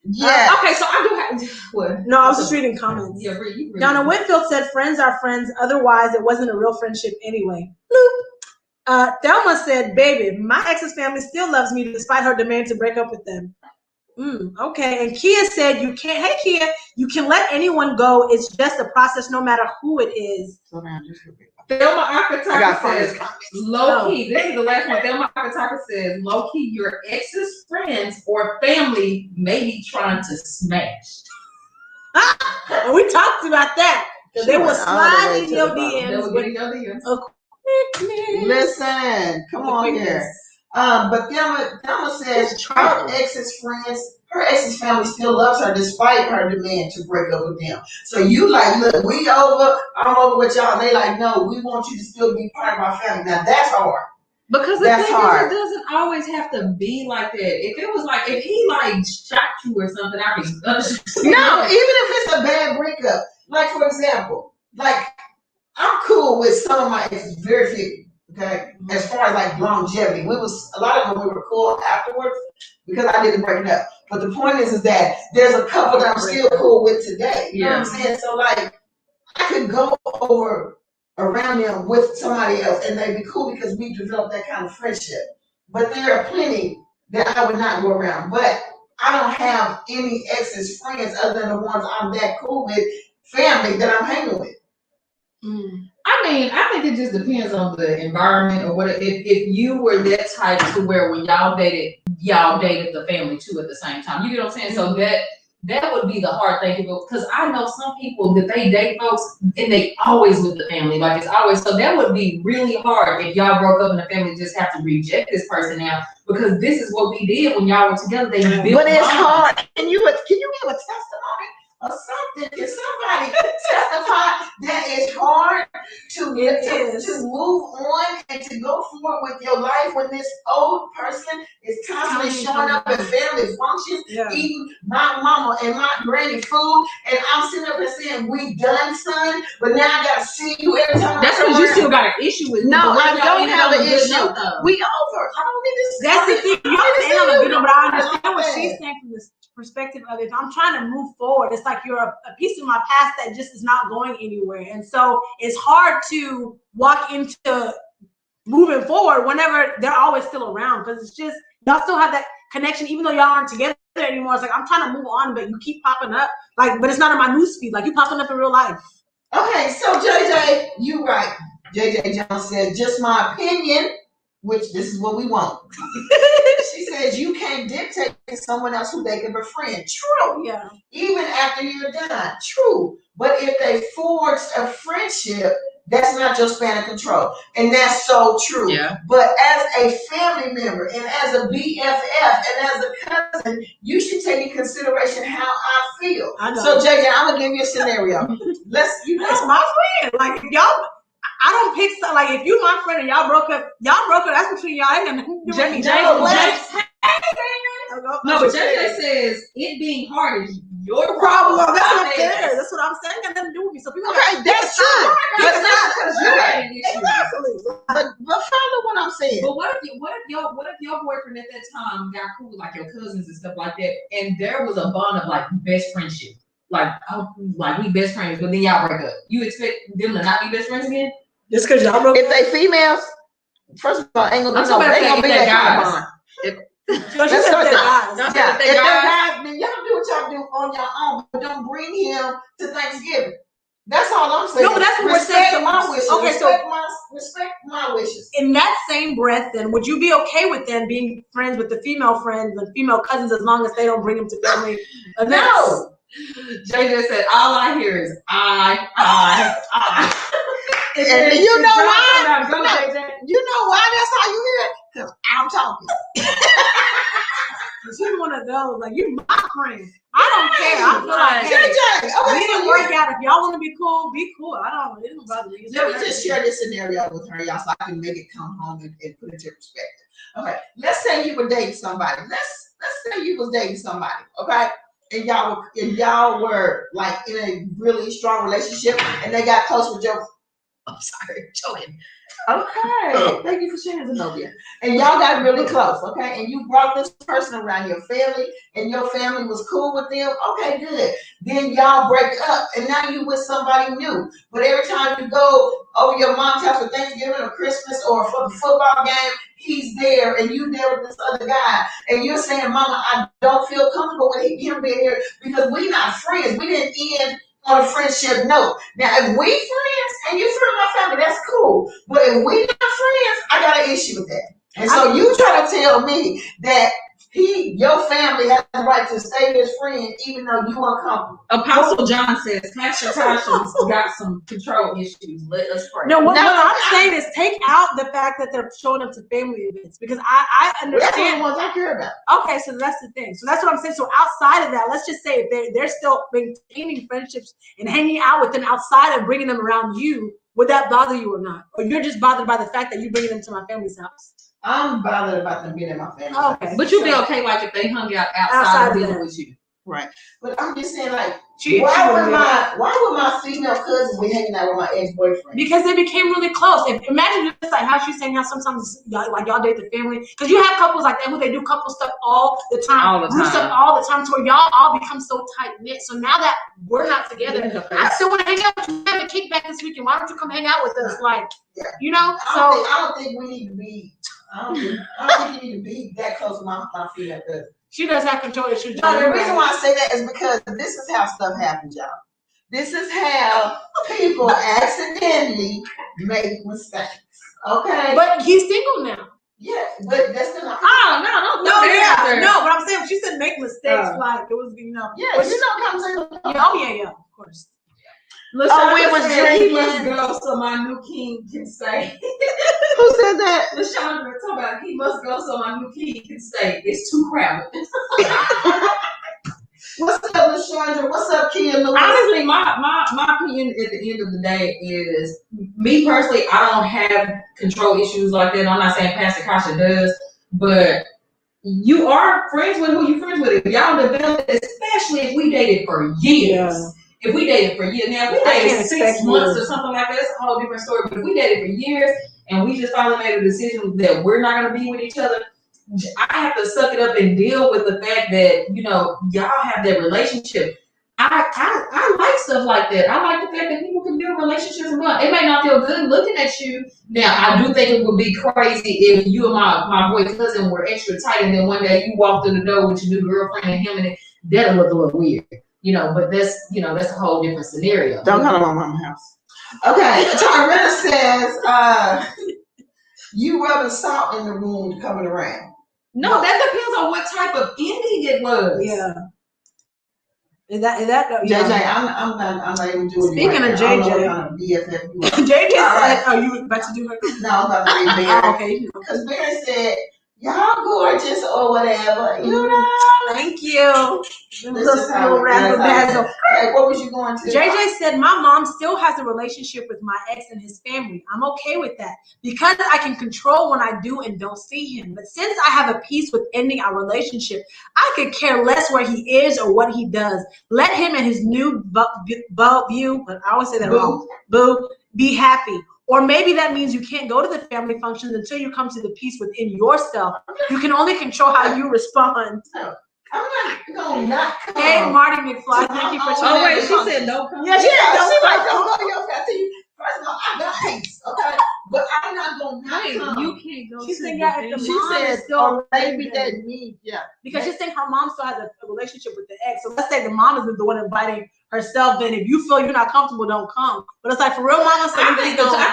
Yeah. Okay, so I do have what? No, I was just reading comments. Yeah, read. Donna Whitfield said, "Friends are friends. Otherwise, it wasn't a real friendship anyway." Bloop. Thelma said, "Baby, my ex's family still loves me despite her demand to break up with them." Okay. And Kia said, "You can't. Hey, Kia, you can let anyone go. It's just a process, no matter who it is." Thelma Akataka says, low key, this is the last one. Thelma Akataka says, low key, your ex's friends or family may be trying to smash. And we talked about that. They were sliding in your DMs. Listen, come on here. But Thelma says her ex's family still loves her despite her demand to break up with them. So you like, look, we over, I'm over with y'all. And they like, no, we want you to still be part of our family. Now that's hard. Because the thing is, it doesn't always have to be like that. If it was like, if he like shot you or something, I could understand. No, even if it's a bad breakup. Like for example, like I'm cool with some of my exes, very few. Okay, as far as like longevity, a lot of them we were cool afterwards because I didn't break it up. But the point is that there's a couple that I'm still cool with today. You know what I'm saying? So like, I could go over around them with somebody else and they'd be cool because we developed that kind of friendship. But there are plenty that I would not go around. But I don't have any exes friends other than the ones I'm that cool with, family that I'm hanging with. I mean, I think it just depends on the environment or what. If you were that type to where when y'all dated the family too at the same time. You get what I'm saying? So that would be the hard thing because I know some people that they date folks and they always with the family, like it's always. So that would be really hard if y'all broke up and the family just have to reject this person now because this is what we did when y'all were together. They built. But it's hard. Can you give a testimony? or something. Can somebody testify that it's hard to move on and to go forward with your life when this old person is constantly showing up at family functions, eating my mama and my granny food, and I'm sitting up and saying, we done, son, but now I gotta see you every time. That's because you still got an issue with me. No, I don't have an issue. We over. I don't need this. That's the thing. You don't say on a good note, but I understand what she's saying from this perspective of if I'm trying to move forward, it's like you're a piece of my past that just is not going anywhere. And so it's hard to walk into moving forward whenever they're always still around, because it's just y'all still have that connection even though y'all aren't together anymore. It's like I'm trying to move on, but you keep popping up, like, but it's not in my newsfeed, like you popping up in real life. Okay, so JJ, you right. JJ Jones says, just my opinion, which this is what we want. She says you can't dictate to someone else who they can befriend. True. Yeah. Even after you're done. True. But if they forged a friendship, that's not your span of control. And that's so true. Yeah. But as a family member and as a BFF and as a cousin, you should take in consideration how I feel. So JJ, I'm gonna give you a scenario. It's my friend. Like if y'all, I don't pick some, like if you my friend and y'all broke up, that's between y'all. Ain't nothing to do with me. No, but JJ says it being hard is your problem. That's what I'm saying. It got nothing to do with me. So people that's true. But not because you had an issue. Exactly. But follow what I'm saying. But what if your boyfriend at that time got cool with like your cousins and stuff like that, and there was a bond of like best friendship, like we best friends, but then y'all break up. You expect them to not be best friends again? Just because y'all broke up? If they females, first of all, ain't gonna be that kind of bond. Let's start that. If they're guys, then y'all do what y'all do on your own, but don't bring him to Thanksgiving. That's all I'm saying. No, but that's what we're saying. My wishes. Okay, respect my wishes. In that same breath, then, would you be okay with them being friends with the female friends and female cousins as long as they don't bring them to family events? No. JJ said, all I hear is I. And you know why? You know why that's how you hear it? Because I'm talking. She's one of those, like, you my friend. I don't care. I feel like, JJ, we didn't work out. If y'all want to be cool, be cool. It doesn't bother me. Let me just share this scenario with her, y'all, so I can make it come home and put it into perspective. Okay, let's say you were dating somebody. Let's say you was dating somebody, okay? And y'all were like in a really strong relationship, and they got close with your. I'm sorry, joking. Okay, thank you for sharing, Zenobia. And y'all got really close, okay? And you brought this person around your family, and your family was cool with them. Okay, good. Then y'all break up, and now you with somebody new. But every time you go over your mom's house for Thanksgiving or Christmas or for the football game, he's there, and you there with this other guy, and you're saying, "Mama, I don't feel comfortable with him being here because we not friends. We didn't end on a friendship note. Now, if we friends and you friend my family, that's cool. But if we not friends, I got an issue with that. And so you try to tell me that your family has the right to stay his friend even though you uncomfortable. Apostle John says, Pastor Tasha's got some control issues. Let us pray. No, what I'm saying is take out the fact that they're showing up to family events, because I understand. That's the ones I care about. Okay, so that's the thing. So that's what I'm saying. So outside of that, let's just say if they're still maintaining friendships and hanging out with them outside of bringing them around you, would that bother you or not? Or you're just bothered by the fact that you're bringing them to my family's house? I'm bothered about them being in my family. Okay. But you'd be okay like if they hung out outside dealing with you. Right. But I'm just saying, like, why would my female cousins be hanging out with my ex-boyfriend? Because they became really close. Imagine just like how she's saying how sometimes y'all date the family. Because you have couples like that who they do couple stuff all the time. Group stuff all the time to where y'all all become so tight-knit. So now that we're not together, I still want to hang out with you. Have a kickback this weekend. Why don't you come hang out with us? Like, you know? I don't think we need to be... I don't think you need to be that close to my female cousin. She does have control issues. No, the reason why I say that is because this is how stuff happens, y'all. This is how people accidentally make mistakes. Okay? But he's single now. Yeah, but that's still not... No, but I'm saying she said make mistakes, like it was, you know. Yeah, you know what I'm saying? Yeah, of course. We was drinking. He must go so my new king can stay. Who said that? LaShondra talking about he must go so my new king can stay. It's too crowded. What's up, LaShondra? What's up, Kia Lewis? Honestly, my opinion at the end of the day is, me personally, I don't have control issues like that. I'm not saying Pastor Kasha does, but you are friends with who you friends with. If y'all develop, especially if we dated for years. Yeah. If we dated for years, now if we dated 6 months or something like that, it's a whole different story. But if we dated for years and we just finally made a decision that we're not gonna be with each other, I have to suck it up and deal with the fact that, you know, y'all have that relationship. I like stuff like that. I like the fact that people can build relationships and love. It may not feel good looking at you. Now, I do think it would be crazy if you and my boy cousin were extra tight, and then one day you walk through the door with your new girlfriend and him, and that'll look a little weird. You know, but that's a whole different scenario. Don't come to my mama's house. Okay, Tarina says, you rubbing salt in the wound coming around. No, that depends on what type of ending it was. Yeah. Is that JJ, I'm not even doing it. Speaking of JJ, I don't know what kind of BFF you are. JJ said, "Oh, you about to do her?" No, I'm about to read Barry. Okay. Because Barry said, "Y'all gorgeous or whatever." You know. Thank you. This is how Hey, what was you going to? JJ said, my mom still has a relationship with my ex and his family. I'm okay with that because I can control when I do and don't see him. But since I have a peace with ending our relationship, I could care less where he is or what he does. Let him and his new view, but I always say that wrong, boo, be happy. Or maybe that means you can't go to the family functions until you come to the peace within yourself. You can only control how you respond. I'm not gonna not come. Hey, Marty McFly, thank you for tuning in. Oh wait, she said no. Yeah, she said no. She like don't go to your family. First of all, I got peace, okay, but I'm not gonna not come. You can't go. She said, yeah, if the She mom said, is still maybe that need, yeah. because she's saying her mom still has a relationship with the ex. So let's say the mom is the one inviting herself. Then if you feel you're not comfortable, don't come. But it's like for real, mama. So I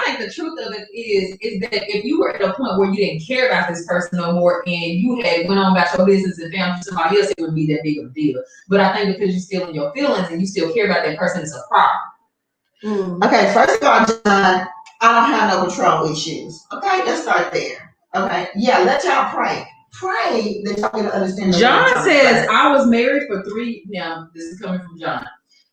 think the truth of it is that if you were at a point where you didn't care about this person no more, and you had went on about your business and found somebody else, it wouldn't be that big of a deal. But I think because you're still in your feelings and you still care about that person, it's a problem. Okay, first of all, John, I don't have no control issues. Okay, let's start there. Okay, yeah, let y'all pray. Pray that y'all can understand. John says, I was married for 3. Now, this is coming from John.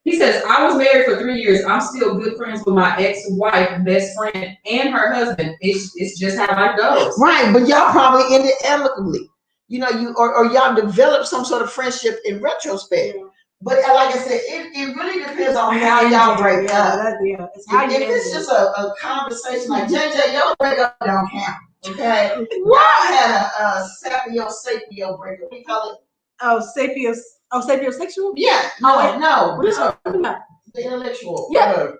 He says, I was married for 3 years. I'm still good friends with my ex-wife, best friend, and her husband. It's just how life goes. Right, but y'all probably ended amicably. You know, or y'all developed some sort of friendship in retrospect. But like I said, it really depends on how y'all break up. If it's just a conversation like JJ, your breakup don't count. Okay? What? I had a sapiosexual breakup. We call it. Oh, sapiosexual? Yeah. No. What is that? The intellectual. Yeah.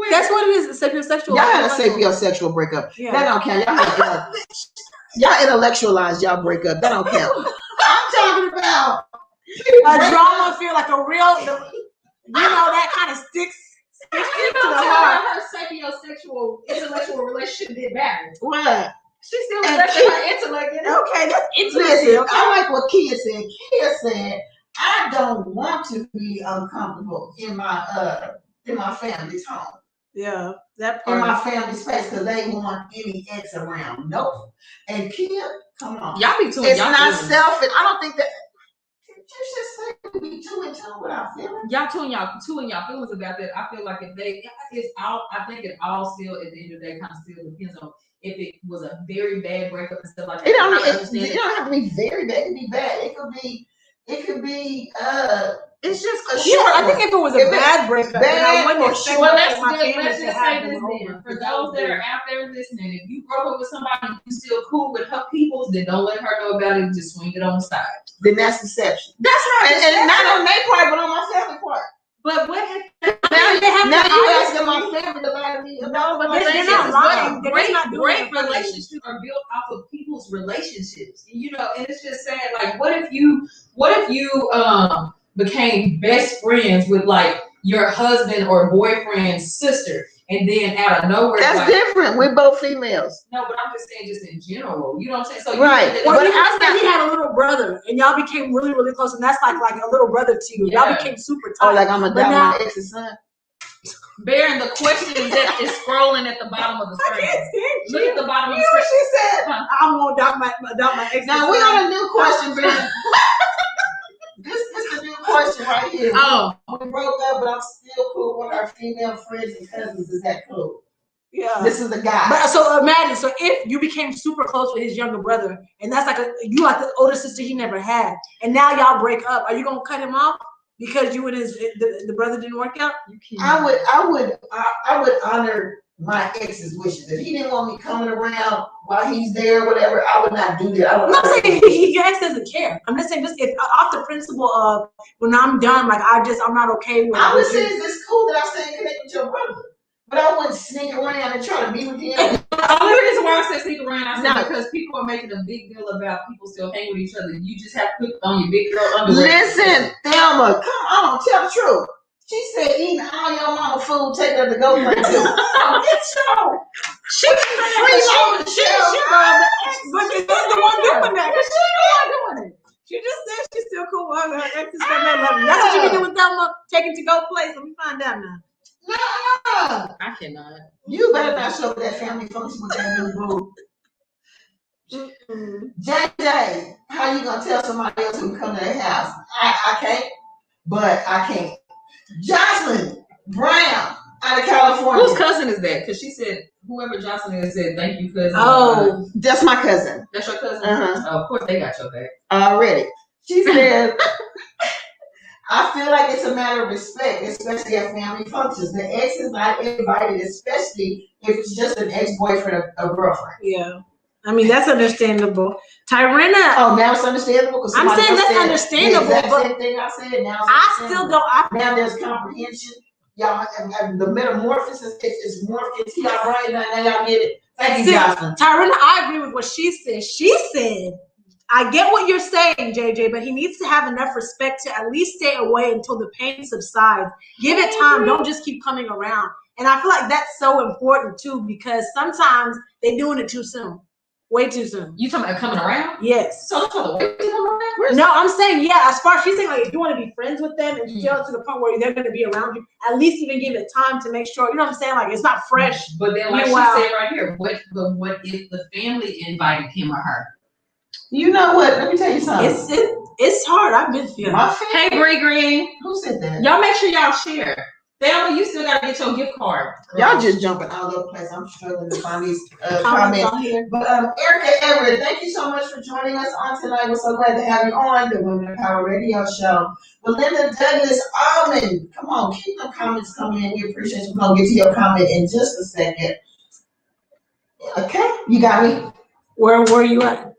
That's what it is. Sapiosexual. Y'all had a sapiosexual breakup. Yeah. That don't count. Y'all intellectualized y'all breakup. That don't count. I'm talking about a drama feel like a real, that kind of sticks to the heart. Her sapiosexual intellectual relationship did better. What? She still respected her intellect. Okay, that's interesting. I like what Kia said. Kia said, I don't want to be uncomfortable in my family's home. Yeah, that part. In my family space, because they want any ex around. Nope. And Kia, come on. Y'all be too. It's not selfish. I don't think that. You should say we be too in tune with our feelings. Y'all two in y'all feelings about that. I feel like I think it all still at the end of the day kind of still depends on if it was a very bad breakup and stuff like that. It don't have to be very bad. It can be bad. It could be it's just a short I think if it was a bad breakup, I wouldn't expect let's just say this then. For those that are out there listening, if you broke up with somebody you still cool with her peoples, then don't let her know about it. Just swing it on the side. Then that's deception. That's not and not on their part, but on my family part. But what now you asking my family to lie to me? No, but they're not lying. Great relationships are built off of people's relationships. You know, and it's just saying, like, what if you became best friends with like your husband or boyfriend's sister, and then out of nowhere, that's different. We're both females. No, but I'm just saying, just in general. You know what I'm saying? So right. Well, he had a little brother, and y'all became really, really close, and that's like a little brother to you. Yeah. Y'all became super tight. Oh, like I'm a my ex's son. Baron, the question that is scrolling at the bottom of the screen. Look at the bottom of the screen. What she said? I'm gonna adopt my ex. Now we got a new question, Baron. This is the new question right here. Oh, We broke up, but I'm still cool with our female friends and cousins. Is that cool? Yeah. This is the guy. But so imagine, so if you became super close with his younger brother, and that's like you like the older sister he never had, and now y'all break up, are you gonna cut him off because you and the brother didn't work out? you can't. I would honor my ex's wishes. If he didn't want me coming around while he's there, whatever, I would not do that. I'm not saying your ex doesn't care. I'm just saying just if off the principle of when I'm done, like I'm not okay with. I would say it's cool that I stay connected with your brother. But I wouldn't sneak around and try to be with him. The only reason why I said sneak around, I said because people are making a big deal about people still hanging with each other. You just have to put on your big girl underwear. Listen, Thelma, come on, tell the truth. She said, eating all your mama food, take her to go play too. It's so. She freeloading the show. But she's the one doing that. She's the one doing it. She just said she's still cool with her ex is family level. That's what you be doing, Thelma. Taking to go place. Let me find out now. No. I cannot. You better not show that family function with that new boo. JJ, how you gonna tell somebody else who come to their house? I can't, but I can't. Jocelyn Brown out of California. Whose cousin is that? Because she said whoever Jocelyn is said thank you cousin. Oh, that's my cousin. That's your cousin. Uh-huh. Of course they got your back already. She said, I feel like it's a matter of respect, especially at family functions. The ex is not invited, especially if it's just an ex-boyfriend or girlfriend. Yeah. I mean, that's understandable. Tyrenna. Oh, now it's understandable? I'm saying that's understandable, but same thing I said, now I still don't. Now there's comprehension. Y'all, and the metamorphosis is morphing. See y'all right now y'all get it. Thank you, Jocelyn. Tyrenna, I agree with what she said. She said, I get what you're saying, JJ, but he needs to have enough respect to at least stay away until the pain subsides. Give it time. Don't just keep coming around. And I feel like that's so important too, because sometimes they're doing it too soon. Way too soon. You talking about coming around? Yes. So that's the way to come around? No, I'm saying, yeah, as far as she's saying, like, if you want to be friends with them and still to the point where they're going to be around you, at least even give it time to make sure, you know what I'm saying? Like, it's not fresh. But then, like she said right here, what if the family invited him or her? You know what? Let me tell you something. It's hard. I've been feeling. Hey, Green. Who said that? Y'all make sure y'all share. Thelma, you still gotta get your gift card. Y'all just jumping all over the place. I'm struggling to find these comments. But Erica Everett, thank you so much for joining us on tonight. We're so glad to have you on the Women of Power Radio Show. Belinda Douglas Almond, come on, keep the comments coming in. We appreciate you. We're gonna get to your comment in just a second. Okay, you got me. Where are you at?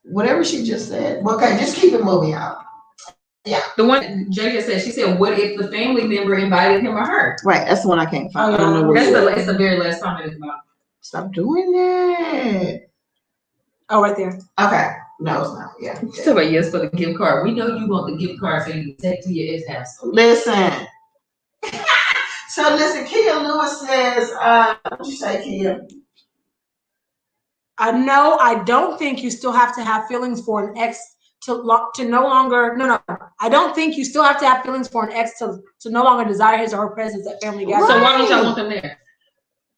Whatever she just said. Okay, just keep it moving out. Yeah. The one Jada said, she said, what if the family member invited him or her? Right, that's the one I can't find. I don't know where it's the very last comment it's about. Stop doing that. Oh, right there. Okay. No, it's not. Yeah. She's talking about yes for the gift card. We know you want the gift card so you can take to your ex-house. Listen. So listen, Kia Lewis says, what'd you say, Kia? No, I don't think you still have to have feelings for an ex to no longer. No. I don't think you still have to have feelings for an ex to no longer desire his or her presence at family gatherings. So why don't y'all want them there?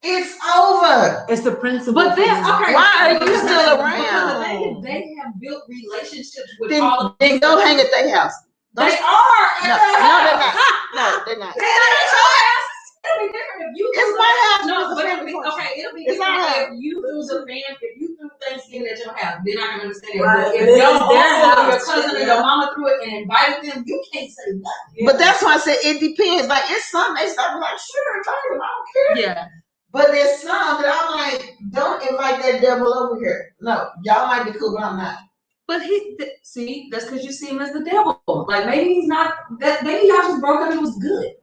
It's over. It's the principle. But then, okay, why are you still around? Because they have built relationships with all of them. Then go hang at their house. They are. No, they're not. No, they're not. It'll be different if you. It's my house. No, but it'll be different if you threw Thanksgiving at your house. Then I can understand it. Right. But if your uncle or your cousin or your mama threw it and invited them, you can't say nothing. But that's why I said it depends. Like it's some they start like, sure, invite them. I don't care. Yeah. But there's some that I'm like, don't invite that devil over here. No, y'all might be cool, but I'm not. But see, that's because you see him as the devil. Like maybe he's not. Maybe y'all just broke up and it was good.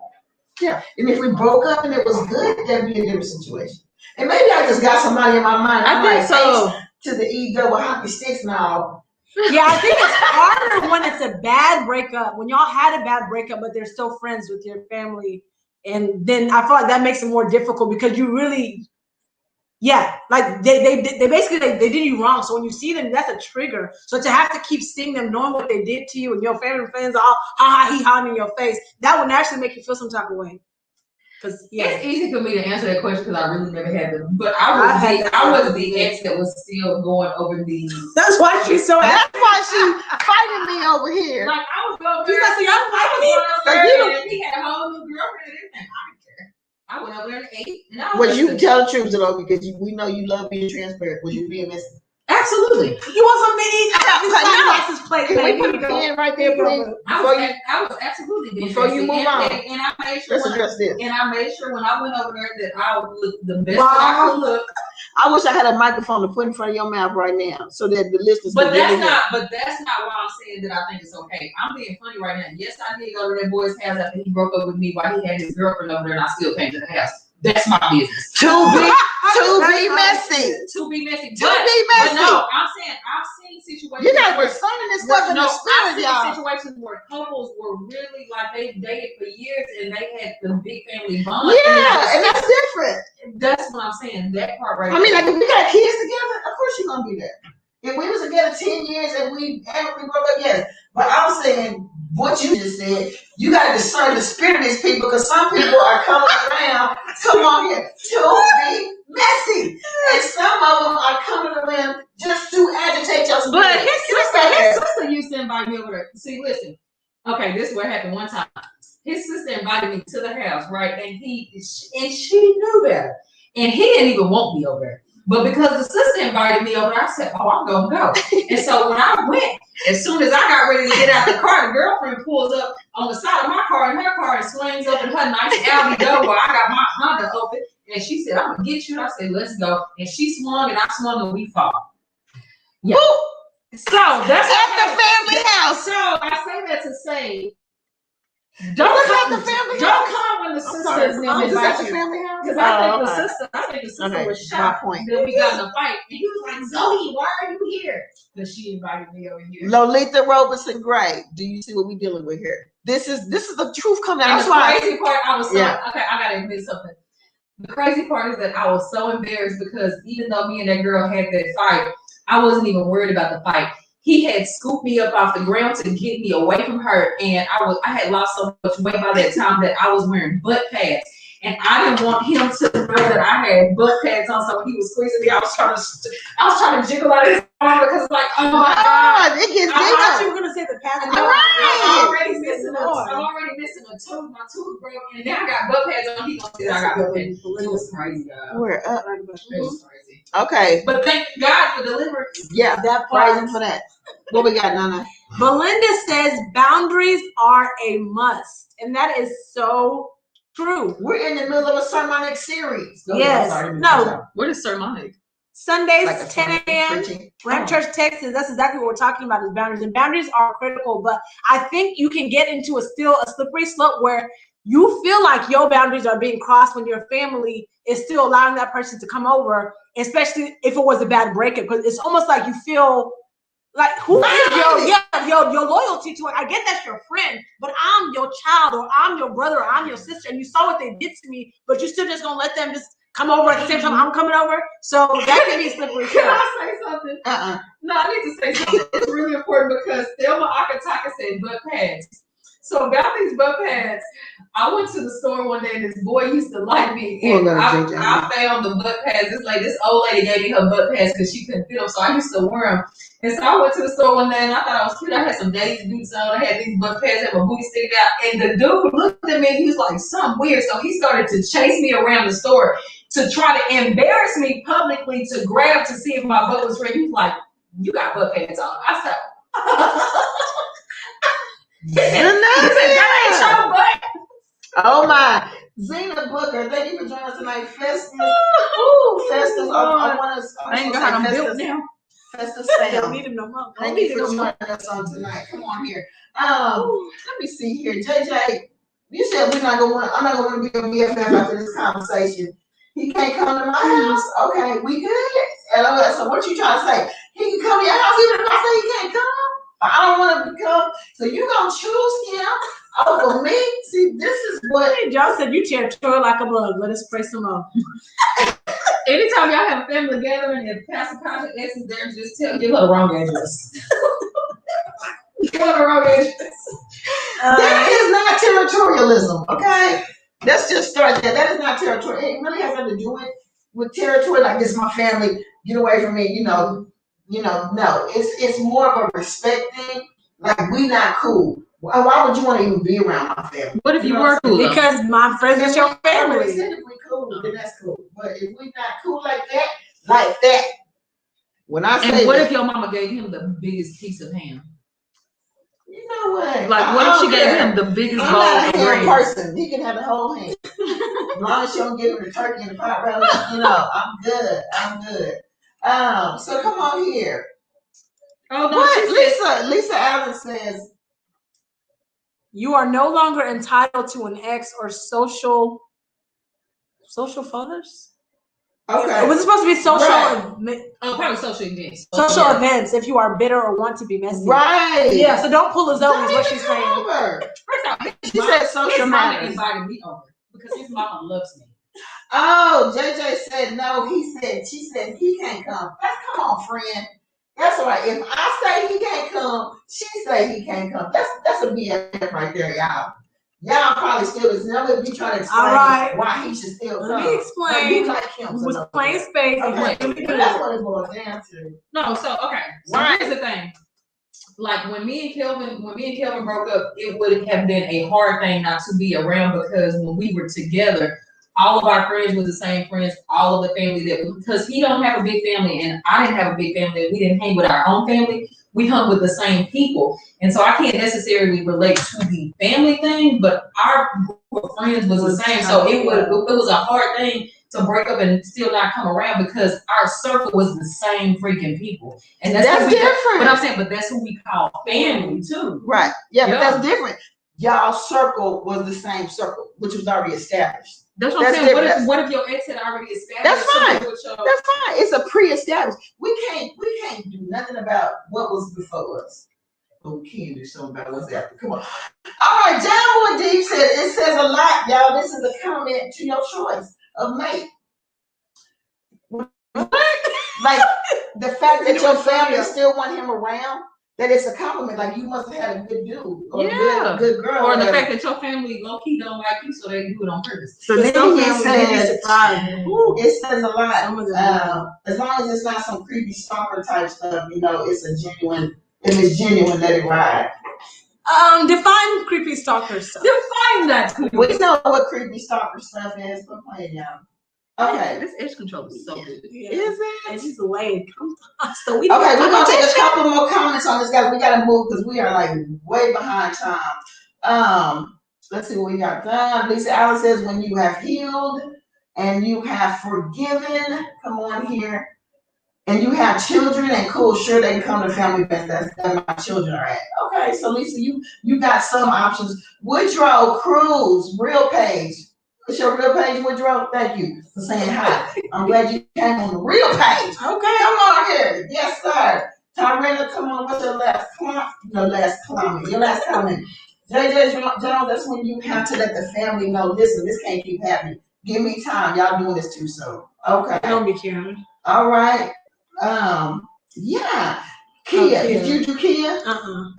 Yeah, and if we broke up and it was good, that'd be a different situation. And maybe I just got somebody in my mind. I think so. To the E double hockey sticks now. Yeah, I think it's harder when it's a bad breakup. When y'all had a bad breakup, but they're still friends with your family, and then I feel like that makes it more difficult because you really, yeah, like they basically they did you wrong. So when you see them, that's a trigger. So to have to keep seeing them, knowing what they did to you, and your family and friends all ha ha he ha in your face, that would naturally make you feel some type of way. Because it's easy for me to answer that question because I really never had them. But I was the ex that was still going over these. That's why she's so. That's why she fighting me over here. Like I was going She's like, I was So going you- over there and he had a whole new girlfriend and everything. I didn't care. I went over there and ate. And I Well, you tell the truth, though, because we know you love being transparent. Was you being messy? Absolutely. You want some mini? License plate. Can we put a pen right there, please? I was absolutely being Before you messy. move on. And I made sure Let's address this. and I made sure when I went over there that I would look the best that I could look. I wish I had a microphone to put in front of your mouth right now, so that the listeners. But can really that's not why I'm saying that I think it's okay. I'm being funny right now. Yes, I did go to that boy's house after he broke up with me while he had his girlfriend over there, and I still came to the house. That's my business. To be messy. To be messy. But no, I'm saying I've seen situations. You guys were discerning this stuff in the I've spirit, seen y'all. situations where couples were really like they dated for years and they had the big family bond. Yeah, and that's different. That's what I'm saying. That part right I mean, there. like if we got kids together, of course you're gonna be there. If we was together 10 years and we broke up, yes. But I'm saying what you just said, you gotta discern the spirit of these people because some people are coming around, come on here, to be messy. And some of them are coming around just to agitate your spirit. But his sister used to invite me over there. See, listen. Okay, this is what happened one time. His sister invited me to the house, right? And she knew better. And he didn't even want me over there. But because the sister invited me over there, I said, oh, I'm gonna go. And so when I went, as soon as I got ready to get out the car, the girlfriend pulls up on the side of my car in her car and swings up in her nice Audi door while I got my Honda open. And she said, I'm gonna get you. And I said, let's go. And she swung and I swung and we fought. Yeah. Woo! So that's At the family house. So I say that to say, At the family don't house. come when the I'm sorry, sisters is that invite the you. family house? Because I think the sister Okay, was my shocked point. that we got in a fight. And he was like, Zoe, why are you here? Because she invited me over here. Lolita Robertson Gray. Do you see what we're dealing with here? This is the truth coming out. And That's the why. crazy part, I was so Yeah. okay. I gotta admit something. The crazy part is that I was so embarrassed because even though me and that girl had that fight, I wasn't even worried about the fight. He had scooped me up off the ground to get me away from her, and I had lost so much weight by that time that I was wearing butt pads, and I didn't want him to know that I had butt pads on. So he was squeezing me. I was trying to jiggle out of his arm because like, oh my god, It gets I thought bigger. you were gonna say the past. Right. I'm already missing a tooth. My tooth broke, and now I got butt pads on. He gonna say that I got butt pads. It was crazy, y'all. We're up. It was crazy. Okay. But thank God for deliverance. Yeah. That Praise part. him for that. What we got, Nana? Belinda says boundaries are a must, and that is so true. We're in the middle of a sermonic series. Yes. No. What is sermonic? Sundays, Like a 10 a.m. preaching. Lamp Church, Texas. That's exactly what we're talking about is boundaries. And boundaries are critical, but I think you can get into a slippery slope where you feel like your boundaries are being crossed when your family is still allowing that person to come over, especially if it was a bad breakup. Because it's almost like you feel like who is your loyalty to it? I get that's your friend, but I'm your child, or I'm your brother, or I'm your sister, and you saw what they did to me, but you're still just gonna let them just come over at the same time I'm coming over. So that can be a slippery Can slope. I say something? Uh-uh. No, I need to say something. It's really important because Thelma Akataka said butt pads. So about these butt pads, I went to the store one day and this boy used to like me. And I found the butt pads. This old lady gave me her butt pads because she couldn't fit them. So I used to wear them. And so I went to the store one day and I thought I was cute. I had some Daisy boots on. I had these butt pads, had my booty sticking out. And the dude looked at me and he was like, something weird. So he started to chase me around the store to try to embarrass me publicly to grab to see if my butt was ready. He was like, you got butt pads on. I said, that ain't your butt. Oh my. Zena Booker, thank you for joining us tonight. Festus. Ooh, Festus. I want to. I ain't got how I'm built now. Festus I don't Sam. need him no more. Thank you for joining us on tonight. Come on here. Let me see here. JJ, you said I'm not gonna want to be a BFF after this conversation. He can't come to my house. Okay, we good. So what you trying to say? He can come to your house even if I say he can't come. I don't want him to come. So you gonna choose him over me? See, this is what John said you territory like a bug. Let us pray some more. Anytime y'all have a family gathering and Pastor Patrick X is there, just give her the wrong address. Give her the wrong address. that is not territorialism, okay? Let's just start there. That is not territory. It really has nothing to do with territory. Like, this is my family. Get away from me. No. It's more of a respect thing. Like, we not cool. Why would you want to even be around my family? What if you were cool? Because my friends is your family. If we cool, then that's cool. But if we not cool like that. When I say, and what if your mama gave him the biggest piece of ham? You know what? Like, what if she gave him the biggest bowl I'm not of a ham bread? person. He can have the whole ham. As long as she don't give him the turkey and the pot roast, I'm good. So come on here. Oh no, what? Lisa Allen says, you are no longer entitled to an ex or social photos. Okay. Was it supposed to be social? Right. Probably social events. Social events if you are bitter or want to be messy. Right. Yeah, so don't pull us over is what she's saying. First off, she said social matters. His mama invited me over because his mama loves me. Oh, JJ said no. She said he can't come. Come on, friend. That's all right. If I say he can't come, she say he can't come. That's a BS right there, y'all. Y'all probably still is never be trying to explain why he should still come. Let me explain. Like him. Was playing space. Okay. That's what it boils down to. No, so okay. So here's the thing. Like when me and Kelvin broke up, it would have been a hard thing not to be around because when we were together, all of our friends were the same friends, all of the family because he don't have a big family and I didn't have a big family. We didn't hang with our own family. We hung with the same people. And so I can't necessarily relate to the family thing, but our group of friends was the same. So it was a hard thing to break up and still not come around because our circle was the same freaking people. And that's different. But I'm saying, but that's who we call family too. Right. Yeah, but that's different. Y'all circle was the same circle, which was already established. That's what I'm saying. What if your ex had already established? That's fine. That's fine. It's a pre-established. We can't do nothing about what was before us. But we can do something about what's after. Come on. All right, John Wood Deep said it says a lot, y'all. This is a comment to your choice of mate. What? Like the fact that your family still want him around. That it's a compliment, like you must have had a good dude or a good girl. Or the fact that your family low-key don't like you, so they do it on purpose. So then it says a lot. As long as it's not some creepy stalker type stuff, it's a genuine. If it's genuine, let it ride. Define creepy stalker stuff. Define that. We know what creepy stalker stuff is. Quit playing, y'all. Okay, this edge control is so good. Yeah. Is it? And she's late. So we're gonna take a couple more comments on this, guys. We gotta move because we are like way behind time. Let's see what we got done. Lisa Allen says, when you have healed and you have forgiven, come on here, and you have children and cool, sure they can come to family events. That's my children are at. Okay, so Lisa, you got some options. Woodrow Cruz, real page. What's your real page, Woodrow? Thank you for saying hi. I'm glad you came on the real page. Okay, come on here. Yes, sir. Tyrena, come on. What's your last comment? Your last comment. JJ Jones, that's when you have to let the family know, listen, this can't keep happening. Give me time. Y'all doing this too soon. Okay. Don't be Karen. All right. Yeah. Kia. Did you do Kia?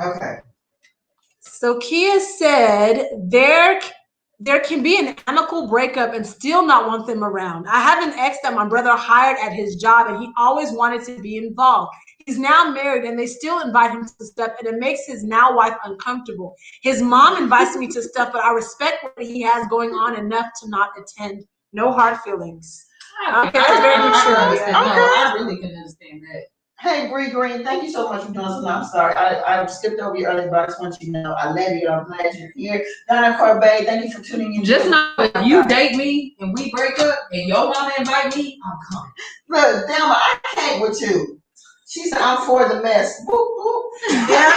Okay. So Kia said there can be an amicable breakup and still not want them around. I have an ex that my brother hired at his job and he always wanted to be involved. He's now married and they still invite him to stuff and it makes his now wife uncomfortable. His mom invites me to stuff, but I respect what he has going on enough to not attend. No hard feelings. Okay, that's very mature. No, I really can understand that. Hey, Bree Green, thank you so much for doing something. I'm sorry. I skipped over you earlier, but I just want you to know I love you. I'm glad you're here. Donna Corbett, thank you for tuning in. Just know if you date me and we break up and your mama invite me, I'm coming. Look, Thelma, I can't with you. She said, I'm for the mess. Whoop, whoop. Yeah.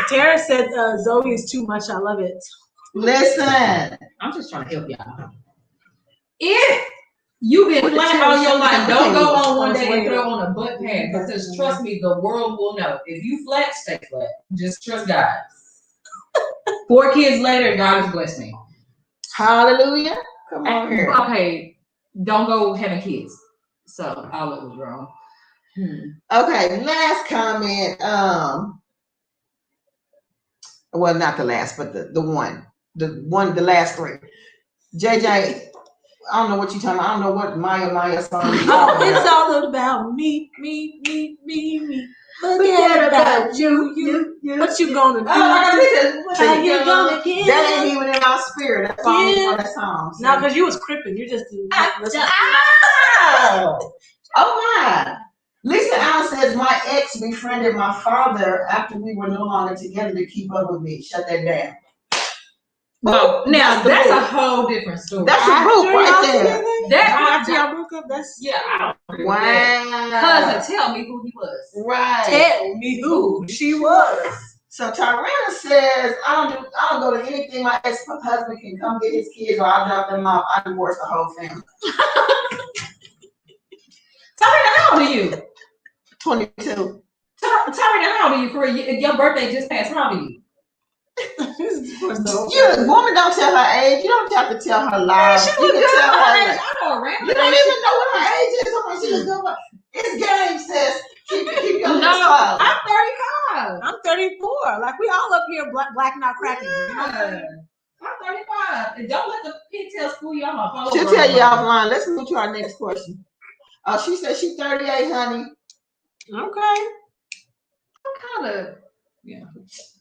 Tara said, Zoe is too much. I love it. Listen. I'm just trying to help y'all. If you've been flat all your life, don't go on one day and throw on a butt pad because trust me, the world will know. If you flat, stay flat. Just trust God. 4 kids later, God has blessed me. Hallelujah. Come on here. Okay, don't go having kids. So all it was wrong. Okay, last comment. Well, not the last, but the last 3. JJ, I don't know what you're talking about. I don't know what Maya song you're Oh, talking it's about. all about me. Forget about you. What you gonna do? How you gonna get That ain't even in my spirit. That's all Yeah. for that song. No, because you was cripping. You just didn't listen. Oh my. Lisa Allen says my ex befriended my father after we were no longer together to keep up with me. Shut that down. Well, now the that's book. a whole different story. That's a After book y'all right there. together? That After y'all broke up, that's yeah, I don't agree with Wow. that. Cousin, tell me who he was. Right. tell me who she was. So Tyrana says, I don't go to anything my ex-husband can come get his kids or I'll drop them off. I divorce the whole family. Tyrana, how old are you? 22. Tyrana, how old are you? For your birthday just passed. How old are you? The woman don't tell her age. You don't have to tell her lies. She You look can good tell for her her age. like, I know around. you don't even know what her age is. Someone she look good for. It's game, sis. Keep your lips closed. I'm 35. I'm 34. Like we all up here black not cracking. You know what I'm saying? I'm 35. And don't let the pigtails fool you. I'm a She'll tell you offline. Let's move to our next question. Oh, she said she's 38, honey. Okay. Kind of. Yeah.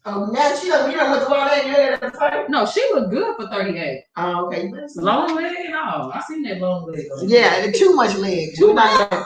Oh, now you know what's going on. No, she look good for 38. Oh, okay. Long leg and all. I seen that long leg. Yeah, too much leg. We're not gonna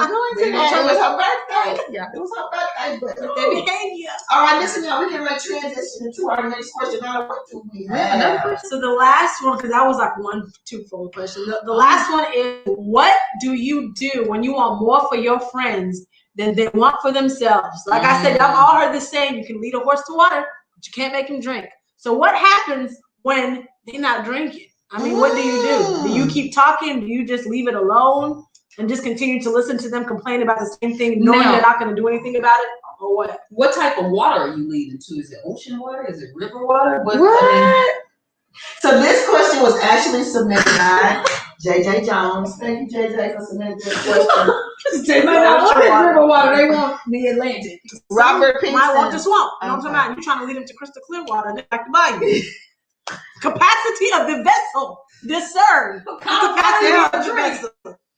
go into that. It was her birthday. Yeah. It was her birthday. But Behavior. all right, listen, y'all. We can transition into our next question. Now, what do we have? So the last one, because that was like 1-2 full question. The last one is, what do you do when you want more for your friends than they want for themselves? Like I said, y'all all heard this saying, you can lead a horse to water, but you can't make him drink. So what happens when they're not drinking? I mean, what do you do? Do you keep talking? Do you just leave it alone and just continue to listen to them complain about the same thing, knowing they're not going to do anything about it? Or what? What type of water are you leading to? Is it ocean water? Is it river water? What? So this question was actually submitted by JJ Jones. Thank you, JJ, for submitting this question. They might not want this river water. They want the Atlantic. Robert Pinkston. Might want the swamp. You know what I'm talking about? You're trying to lead them to crystal clear water. They like to buy you. Capacity of the vessel. Discern. Capacity of the vessel.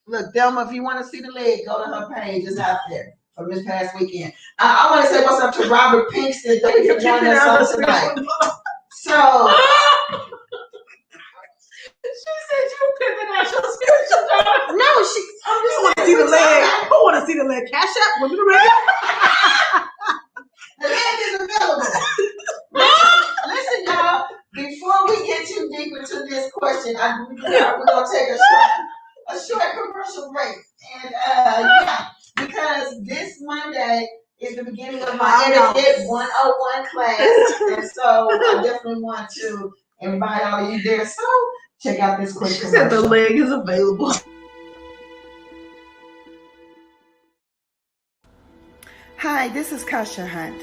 Look, Thelma, if you want to see the leg, go to her page. It's out there from this past weekend. I want to say what's up to Robert Pinkston. Thank you for joining us on tonight. So, she said you pimping out your spiritual daughter. no, I just want to see the leg. Who want to see the leg? Cash App? Women are ready. The leg is available. Listen, y'all, before we get too deep into this question, we're going to take a short commercial break. And, yeah, because this Monday is the beginning of my Etiquette 101 class. And so I definitely want to invite all of you there. So check out this quick commercial. She said the leg is available. Hi, this is Kasha Hunt.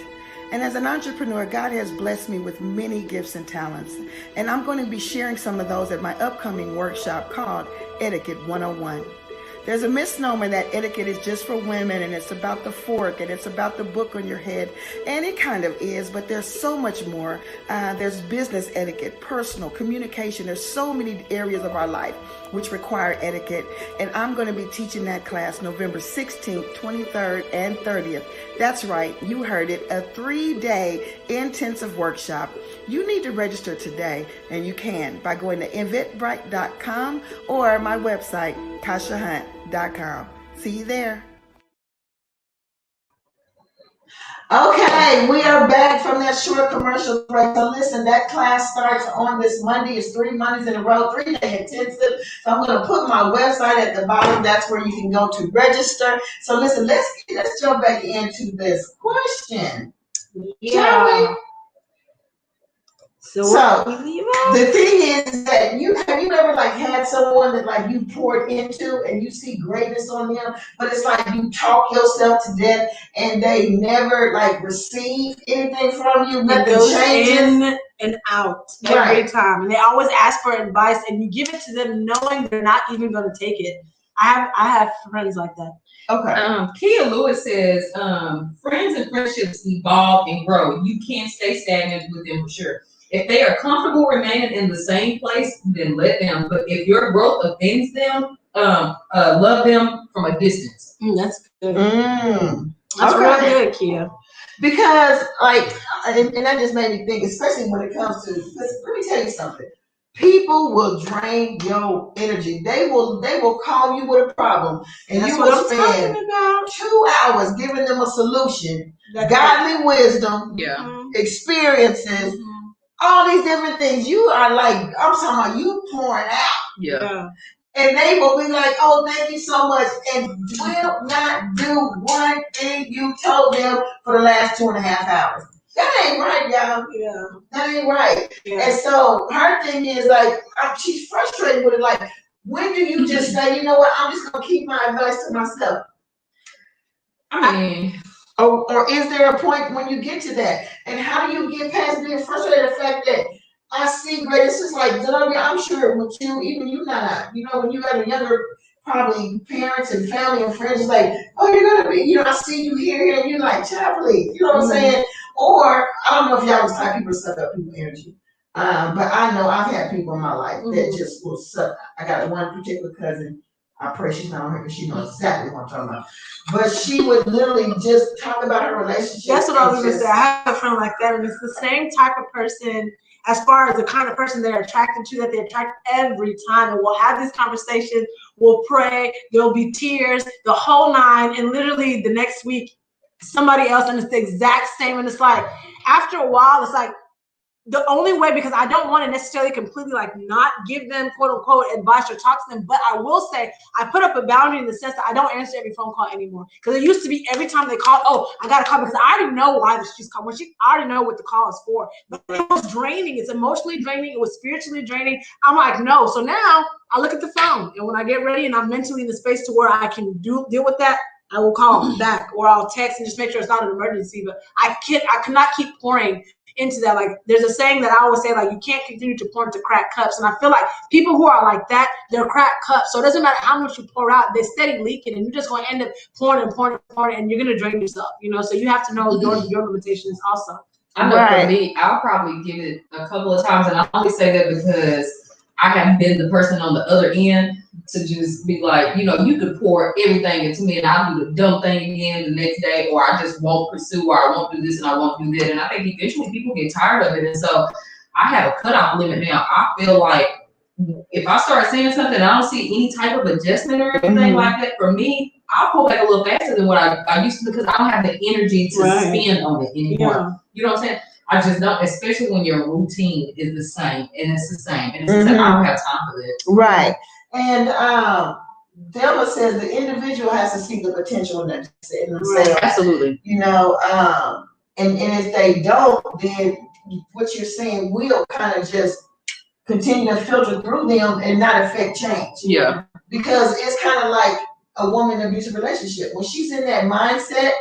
And as an entrepreneur, God has blessed me with many gifts and talents. And I'm going to be sharing some of those at my upcoming workshop called Etiquette 101. There's a misnomer that etiquette is just for women and it's about the fork and it's about the book on your head. And it kind of is, but there's so much more. There's business etiquette, personal, communication. There's so many areas of our life which require etiquette. And I'm going to be teaching that class November 16th, 23rd, and 30th. That's right, you heard it, a 3-day intensive workshop. You need to register today, and you can by going to eventbrite.com or my website, kashahunt.com. See you there. Okay, we are back from that short commercial break. So listen, that class starts on this Monday. It's 3 Mondays in a row, 3-day intensive. So I'm going to put my website at the bottom. That's where you can go to register. So listen, let's jump back into this question. Yeah. So the thing is that have you ever like had someone that like you poured into and you see greatness on them, but it's like you talk yourself to death and they never like receive anything from you. Nothing changes. In and out every time, and they always ask for advice, and you give it to them knowing they're not even going to take it. I have friends like that. Okay. Kia Lewis says, friends and friendships evolve and grow. You can't stay stagnant with them for sure. If they are comfortable remaining in the same place, then let them. But if your growth offends them, love them from a distance. That's good. That's real good, Kia. Because, like, and that just made me think, especially when it comes to, let me tell you something. People will drain your energy. They will call you with a problem, and that's you what will I'm spend talking about. 2 hours giving them a solution, godly wisdom, experiences, all these different things. You are like, I'm talking about you pouring out. Yeah. And they will be like, oh, thank you so much, and will not do one thing you told them for the last 2.5 hours. That ain't right, y'all. Yeah. That ain't right. Yeah. And so her thing is like, she's frustrated with it. Like, when do you just say, you know what, I'm just going to keep my advice to myself? I mean, or is there a point when you get to that? And how do you get past being frustrated? The fact that I see great, it's just like, I'm sure with you, even you not, you know, when you had a younger, probably parents and family and friends, it's like, oh, you're going to be, you know, I see you here, and you're like, child, please, you know what I'm saying? Or, I don't know if y'all was type people to suck up people's energy. But I know I've had people in my life that just will suck. I got one particular cousin, I pray she's not on here because she knows exactly what I'm talking about. But she would literally just talk about her relationship. That's what I was going to say. I have a friend like that, and it's the same type of person as far as the kind of person they're attracted to, that they attract every time. And we'll have this conversation, we'll pray, there'll be tears, the whole nine, and literally the next week, somebody else, and it's the exact same. And it's like, after a while, it's like, the only way, because I don't want to necessarily completely like not give them quote unquote advice or talk to them, but I will say I put up a boundary in the sense that I don't answer every phone call anymore. Because it used to be every time they call, oh, I got to call because I already know why she's calling. I already know what the call is for. But it was draining. It's emotionally draining. It was spiritually draining. I'm like, no. So now I look at the phone, and when I get ready and I'm mentally in the space to where I can deal with that, I will call back, or I'll text and just make sure it's not an emergency. But I cannot keep pouring into that. Like, there's a saying that I always say, like, you can't continue to pour into cracked cups. And I feel like people who are like that, they're cracked cups. So it doesn't matter how much you pour out, they're steady leaking, and you're just going to end up pouring, and you're going to drain yourself, you know? So you have to know your limitations also. I know for me, I'll probably give it a couple of times, and I only say that because I have been the person on the other end to just be like, you know, you could pour everything into me and I'll do the dumb thing again the next day, or I just won't pursue, or I won't do this and I won't do that. And I think eventually people get tired of it. And so I have a cutoff limit now. I feel like if I start saying something, I don't see any type of adjustment or anything like that, for me, I'll pull back a little faster than what I used to, because I don't have the energy to spend on it anymore. Yeah. You know what I'm saying? I just don't, especially when your routine is the same, and it's the same, and it's the same. I don't have time for that. Right. And Delma says the individual has to see the potential in themselves. Right. Absolutely. You know, and if they don't, then what you're saying will kind of just continue to filter through them and not affect change. Yeah. Because it's kind of like a woman abusive relationship. When she's in that mindset,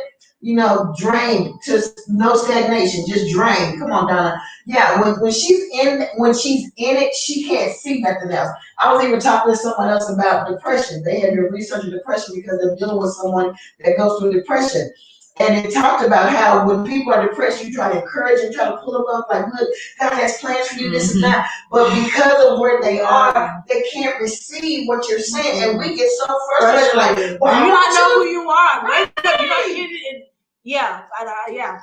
you know, drain to no stagnation, just drain. Come on, Donna. Yeah, when she's in it, she can't see nothing else. I was even talking to someone else about depression. They had to research depression because they're dealing with someone that goes through depression. And it talked about how when people are depressed, you try to encourage and try to pull them up, like, look, God has plans for you, this and that. But because of where they are, they can't receive what you're saying. And we get so frustrated, like, well, you don't know who you are. Right? Yeah.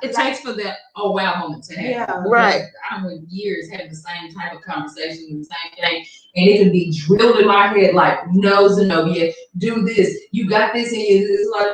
It takes for that oh wow moment to happen. Yeah, right. I went years having the same type of conversation, the same thing, and it can be drilled in my head like no, Zenobia, do this. You got this in you. It's like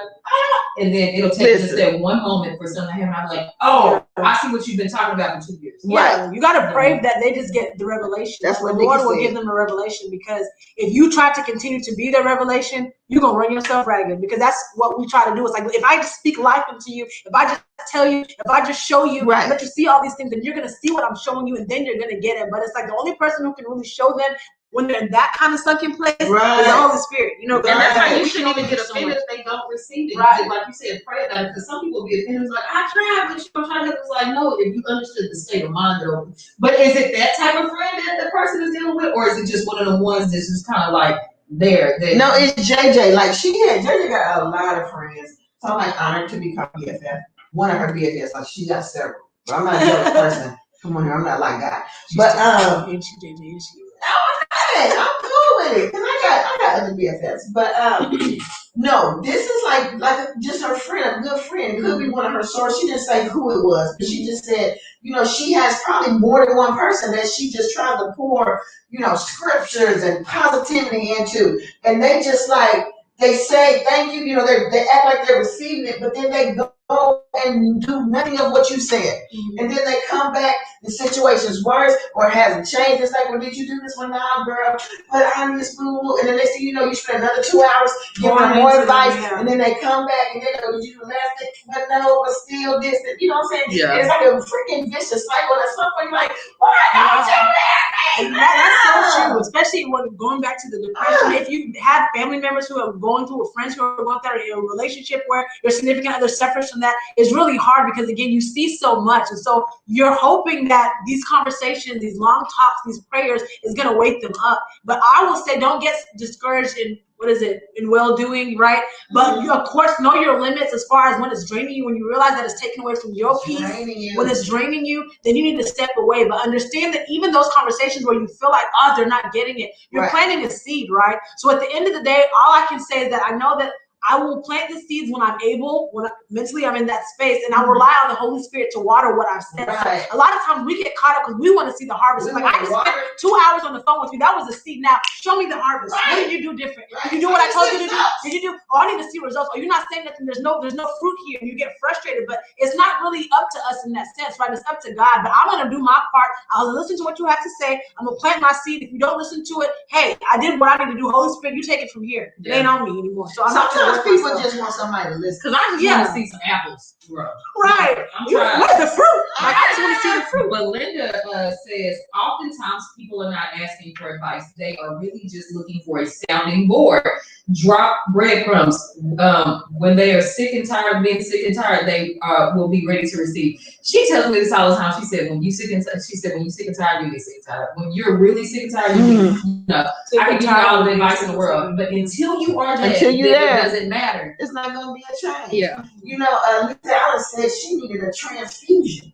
and then it'll take just that one moment for something to happen. I'm like, oh, I see what you've been talking about for 2 years. Yeah, you got to pray that they just get the revelation. That's what the Lord will give them a revelation, because if you try to continue to be their revelation, you're going to run yourself ragged, because that's what we try to do. It's like, if I just speak life into you, if I just tell you, if I just show you, let you see all these things, then you're going to see what I'm showing you, and then you're going to get it. But it's like the only person who can really show them when they're in that kind of sunken place is the Holy Spirit. You know, and that's why you shouldn't even get offended if they don't receive it. Right. Like you said, pray about it, because some people get offended. It's like, I tried, but I'm trying to. It's like, no, if you understood the state of mind, though. But is it that type of friend that the person is dealing with, or is it just one of the ones that's just kind of like there? No, it's JJ. Like JJ got a lot of friends. So I'm like honored to be called BFF. One of her BFFs, like she got several. But I'm not a jealous person. Come on here, I'm not like God. But I'm cool with it because I got other BFFs. But no, this is like just her friend, a good friend. It could be one of her sources. She didn't say who it was, but she just said, she has probably more than one person that she just tries to pour, scriptures and positivity into, and they just they say thank you. They act like they're receiving it, but then they go and do nothing of what you said, and then they come back. The situation's worse or hasn't changed. It's like, well, did you do this one? Nah, girl. But I need school, and then next thing you know, you spend another 2 hours giving them more advice, and then they come back and they go, "Did you do last thing?" But no, but still this. You know what I'm saying? Yeah. It's like a freaking vicious cycle. At some point, you're like, why don't you That's so true, especially when going back to the depression. If you have family members who are going through, or friends who are going through a relationship where your significant other suffers from that, it's really hard because again, you see so much, and so you're hoping that these conversations, these long talks, these prayers is going to wake them up. But I will say, don't get discouraged in in well-doing, right? But you, of course, know your limits as far as when it's draining you. When you realize that it's taken away from your peace, when it's draining you, then you need to step away. But understand that even those conversations where you feel like, they're not getting it, you're planting a seed, right? So at the end of the day, all I can say is that I know that I will plant the seeds when I'm able, mentally I'm in that space, and I rely on the Holy Spirit to water what I've said. Right. So a lot of times we get caught up because we want to see the harvest. Like, I just spent 2 hours on the phone with you. That was a seed. Now, show me the harvest. What did you do different? Did you do what I told you to do? Did you do? I need to see results. You're not saying nothing. There's no fruit here. You get frustrated, but it's not really up to us in that sense, right? It's up to God. But I'm going to do my part. I'll listen to what you have to say. I'm going to plant my seed. If you don't listen to it, hey, I did what I need to do. Holy Spirit, you take it from here. It ain't on me anymore. So sometimes people just want somebody to listen. Because I just want to see some apples grow. Right. Where's the fruit? Like, I just want to see the fruit. But Linda says, oftentimes people are not asking for advice. They are really just looking for a sounding board. Drop breadcrumbs. When they are sick and tired of being sick and tired, they will be ready to receive. She tells me this all the time. She said, when you sick and tired, you get sick and tired. When you're really sick and tired, I can give you all the advice in the world. But until you are there, it doesn't matter. It's not going to be a change. Yeah. Lisa Allen said she needed a transfusion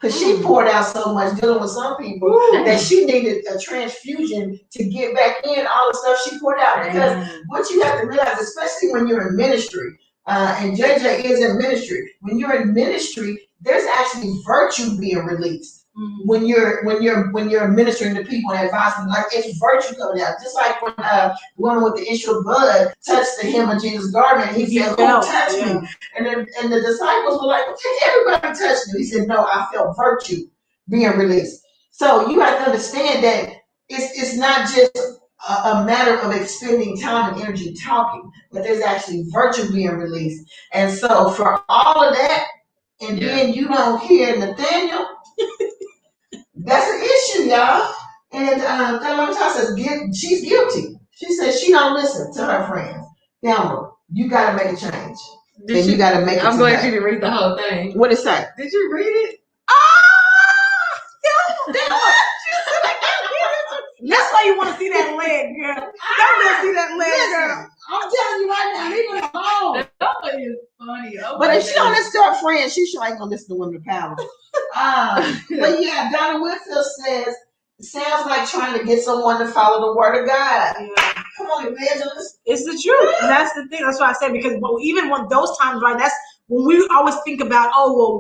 because she poured out so much dealing with some people that she needed a transfusion to get back in all the stuff she poured out. Because what you have to realize, especially when you're in ministry, and JJ is in ministry, when you're in ministry, there's actually virtue being released. When you're ministering to people and advising, like it's virtue coming out. Just like when the woman with the issue of blood touched the hem of Jesus' garment, he said, "Who touched me?" And the disciples were like, "Okay, everybody touched me." He said, "No, I felt virtue being released." So you have to understand that it's not just a matter of expending time and energy talking, but there's actually virtue being released. And so for all of that, and then you don't hear Nathaniel. That's an issue, y'all. And Thelma says she's guilty. She says she don't listen to her friends. Thelma, you gotta make a change. You gotta make it. I'm glad you didn't read the whole thing. What it say? Did you read it? Thelma. That's why you want to see that leg, girl. Don't want to see that leg, girl. I'm telling you right now, leave it alone. That is funny. But if she don't listen to her friends, she sure ain't gonna listen to Women of Power. But yeah, Donna Whitfield says, it sounds like trying to get someone to follow the word of God. Yeah. Come on, evangelist. It's the truth. And that's the thing. That's what I said, because even when those times, right, that's when we always think about,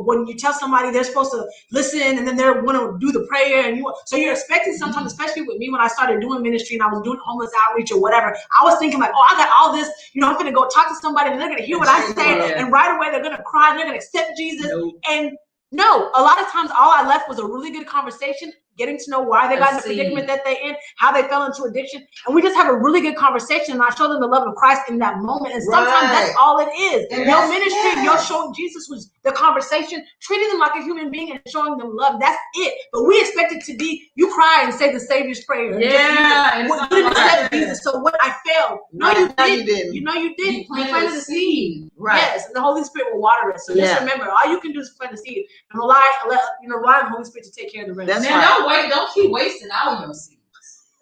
when you tell somebody they're supposed to listen and then they're going to do the prayer. So you're expecting sometimes, especially with me when I started doing ministry and I was doing homeless outreach or whatever, I was thinking like, I got all this, I'm going to go talk to somebody and they're going to hear what I say. And right away they're going to cry and they're going to accept Jesus. Nope. And no, a lot of times all I left was a really good conversation, getting to know why they got in the predicament that they're in, how they fell into addiction. And we just have a really good conversation. And I show them the love of Christ in that moment. And sometimes that's all it is. And your ministry, your showing Jesus was the conversation, treating them like a human being and showing them love. That's it. But we expect it to be, you cry and say the Savior's prayer. Yeah. You didn't say Jesus. So what I failed. No, you didn't. You didn't. You planted the seed. Right. Yes. And the Holy Spirit will water it. So just remember, all you can do is plant the seed and rely on the Holy Spirit to take care of the rest. That's right. Don't keep wasting all your seeds.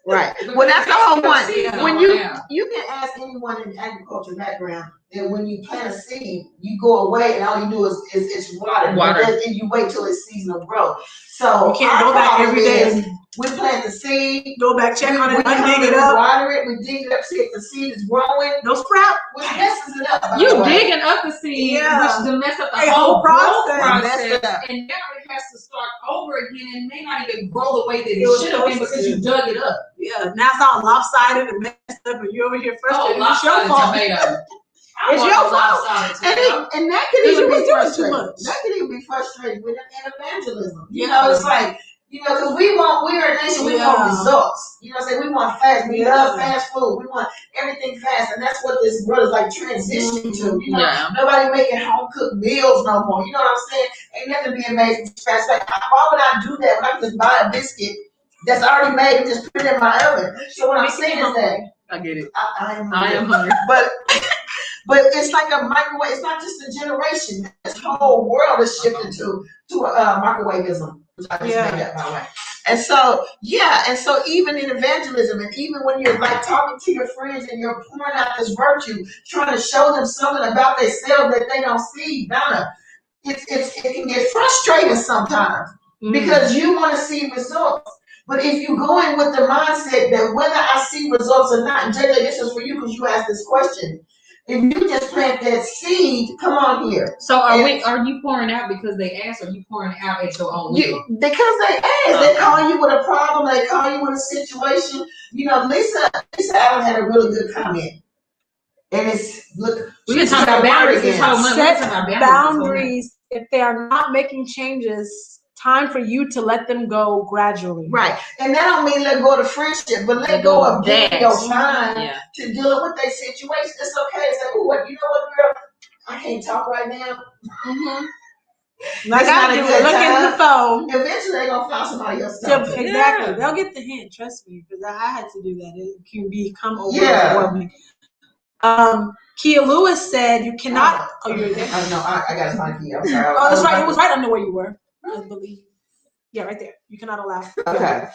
Right. Well, that's the whole point. When you can ask anyone in agriculture background, that when you plant a seed, you go away and all you do is water. And you wait till it's seasonal growth. So you can't go back every day. We plant the seed, go back, check on it, we dig it up, water it, we dig it up, see if the seed is growing. No sprout, which messes it up. You digging up the seed, which to mess up the whole process, and now it has to start over again, and may not even grow the way that it should have been because you dug it up. Yeah, now it's all lopsided and messed up, and you're over here frustrated. It's your fault. It's your fault. And that could even be frustrating. Too much. That could even be frustrating with evangelism. You know, it's like, because we are a nation, we want results. You know what I'm saying? We want fast. We love fast food. We want everything fast. And that's what this world is like transitioning to. You know, nobody making home cooked meals no more. You know what I'm saying? Ain't nothing being made fast. Like, why would I do that when I can just buy a biscuit that's already made and just put it in my oven? So what I'm saying is that I get it. I am hungry. But it's like a microwave. It's not just a generation. This whole world is shifting to microwaveism. Which I just made that, by the way. And so even in evangelism, and even when you're like talking to your friends and you're pouring out this virtue, trying to show them something about themselves that they don't see, Donna, it can get frustrating sometimes because you want to see results. But if you go in with the mindset that whether I see results or not, and JJ, this is for you because you asked this question. If you just plant that seed, come on here. So are you pouring out because they asked, or are you pouring out at your own will? Because they asked. They call you with a problem. They call you with a situation. You know, Lisa Allen had a really good comment. And we've been talking about boundaries this whole month. Set boundaries. If they are not making changes, time for you to let them go gradually. Right. And that don't mean let go of the friendship, but let go of giving your time to deal with their situation. It's okay to say, you know what, girl? I can't talk right now. Like I do. Look at the phone. Eventually they're going to find somebody else. Exactly. Yeah. They'll get the hint. Trust me. Because I had to do that. It can become overwhelming. Kia Lewis said you cannot. Oh, you're there? Oh, no, I got to find Kia. I'm sorry. Oh, that's right. It was right under where you were. I believe. Yeah, right there. You cannot allow. Okay.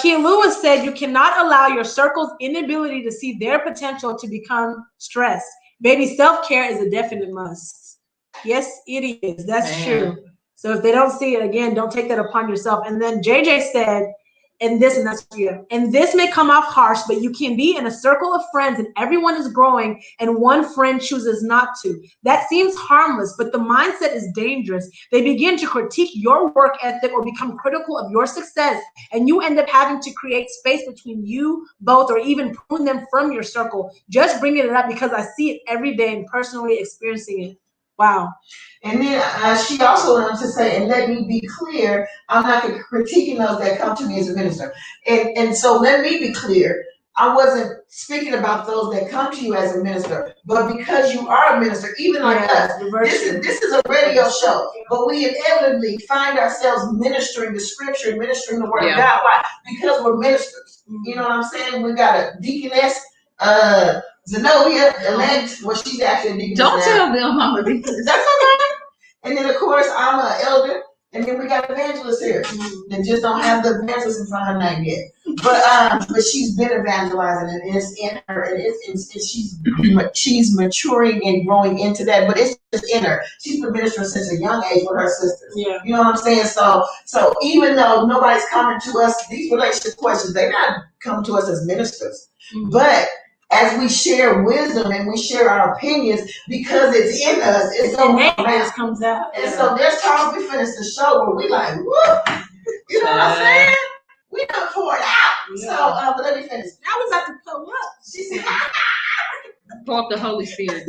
Kia Lewis said you cannot allow your circle's inability to see their potential to become stress. Baby, self-care is a definite must. Yes, it is. That's true. So if they don't see it, again, don't take that upon yourself. And then JJ said, and this may come off harsh, but you can be in a circle of friends and everyone is growing and one friend chooses not to. That seems harmless, but the mindset is dangerous. They begin to critique your work ethic or become critical of your success, and you end up having to create space between you both or even prune them from your circle. Just bringing it up because I see it every day and personally experiencing it. Wow. And then she also went on to say, and let me be clear, I'm not critiquing those that come to me as a minister. And so let me be clear, I wasn't speaking about those that come to you as a minister, but because you are a minister, even like us, this is a radio show, but we inevitably find ourselves ministering the scripture, ministering the word of God. Why? Because we're ministers. You know what I'm saying? We got a deaconess, Zenobia, elect, well, she's actually a deaconess. Don't tell them I'm a deaconess. That's okay. And then, of course, I'm an elder. And then we got evangelists here that just don't have the evangelist in front of her name yet. But she's been evangelizing, and it's in her, and she's maturing and growing into that. But it's just in her. She's been ministering since a young age with her sisters. Yeah. You know what I'm saying? So even though nobody's coming to us, these relationship questions, they're not coming to us as ministers. But as we share wisdom and we share our opinions, because it's in us, it's so it comes out. And so there's times we finish the show where we like, whoop, you know what I'm saying? We done poured out. So, but let me finish. Now we got to pull up. She said, pour up the Holy Spirit.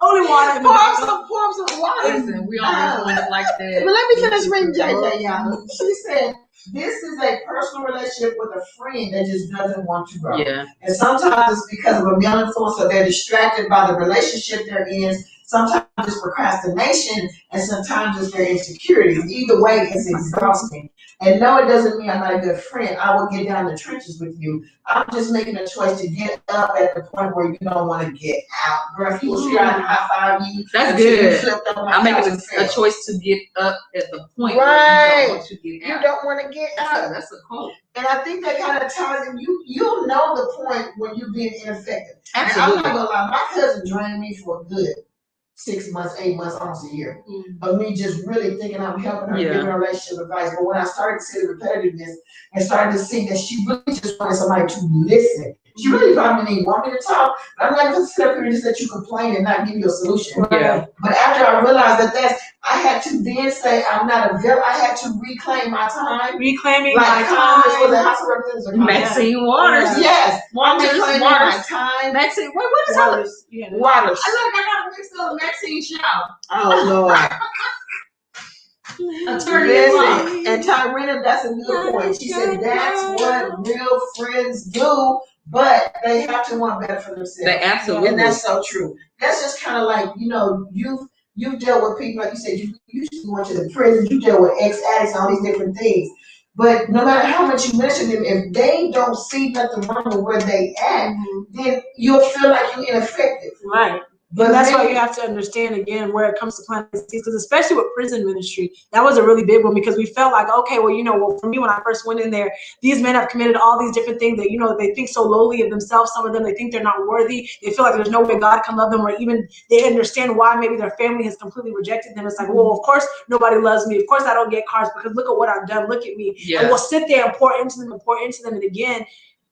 Holy water. Pour up some water. Listen, we always want it like that. But let me finish reading JJ, y'all. She said, this is a personal relationship with a friend that just doesn't want to grow. Yeah. And sometimes it's because of a male influence, or they're distracted by the relationship they're in. Sometimes it's procrastination, and sometimes it's their insecurities. Either way, it's exhausting. And no, it doesn't mean I'm not a good friend. I will get down the trenches with you. I'm just making a choice to get up at the point where you don't want to get out. Girl, if you was here, I'd high five you. That's good. I'm making a choice to get up at the point where you don't want to get out. You don't want to get out. That's a quote. And I think that kind of ties in. You'll know the point when you're being ineffective. Absolutely. And I'm not gonna lie, my cousin drained me for a good 6 months, 8 months, almost a year of me just really thinking I'm helping her, giving her relationship advice. But when I started to see the repetitiveness and started to see that she really just wanted somebody to listen, she really probably didn't want me to talk. I'm not going to sit up here and just let you complain and not give you a solution. Yeah. But after I realized that I had to then say I'm not I had to reclaim my time. Reclaiming like my time. For the House of Representatives. Maxine Waters. Yes. Waters. My time. Maxine. Wait, what is Waters? Yeah. Waters. I got mixed up with Maxine Shaw. Oh Lord. Attorney and Tyrena, that's a good point. She said that's what real friends do, but they have to want better for themselves. They absolutely. And that's so true. That's just kind of like, you've dealt with people, like you said, you usually went to the prison, you dealt with ex-addicts and all these different things. But no matter how much you mention them, if they don't see nothing wrong with where they at, then you'll feel like you're ineffective. Right. But that's why you have to understand again where it comes to planting seeds, because especially with prison ministry, that was a really big one, because we felt like, okay, well, for me, when I first went in there, these men have committed all these different things that, they think so lowly of themselves. Some of them, they think they're not worthy. They feel like there's no way God can love them, or even they understand why maybe their family has completely rejected them. It's like, well, of course, nobody loves me. Of course, I don't get cars because look at what I've done. Look at me. Yeah. And we'll sit there and pour into them. And again,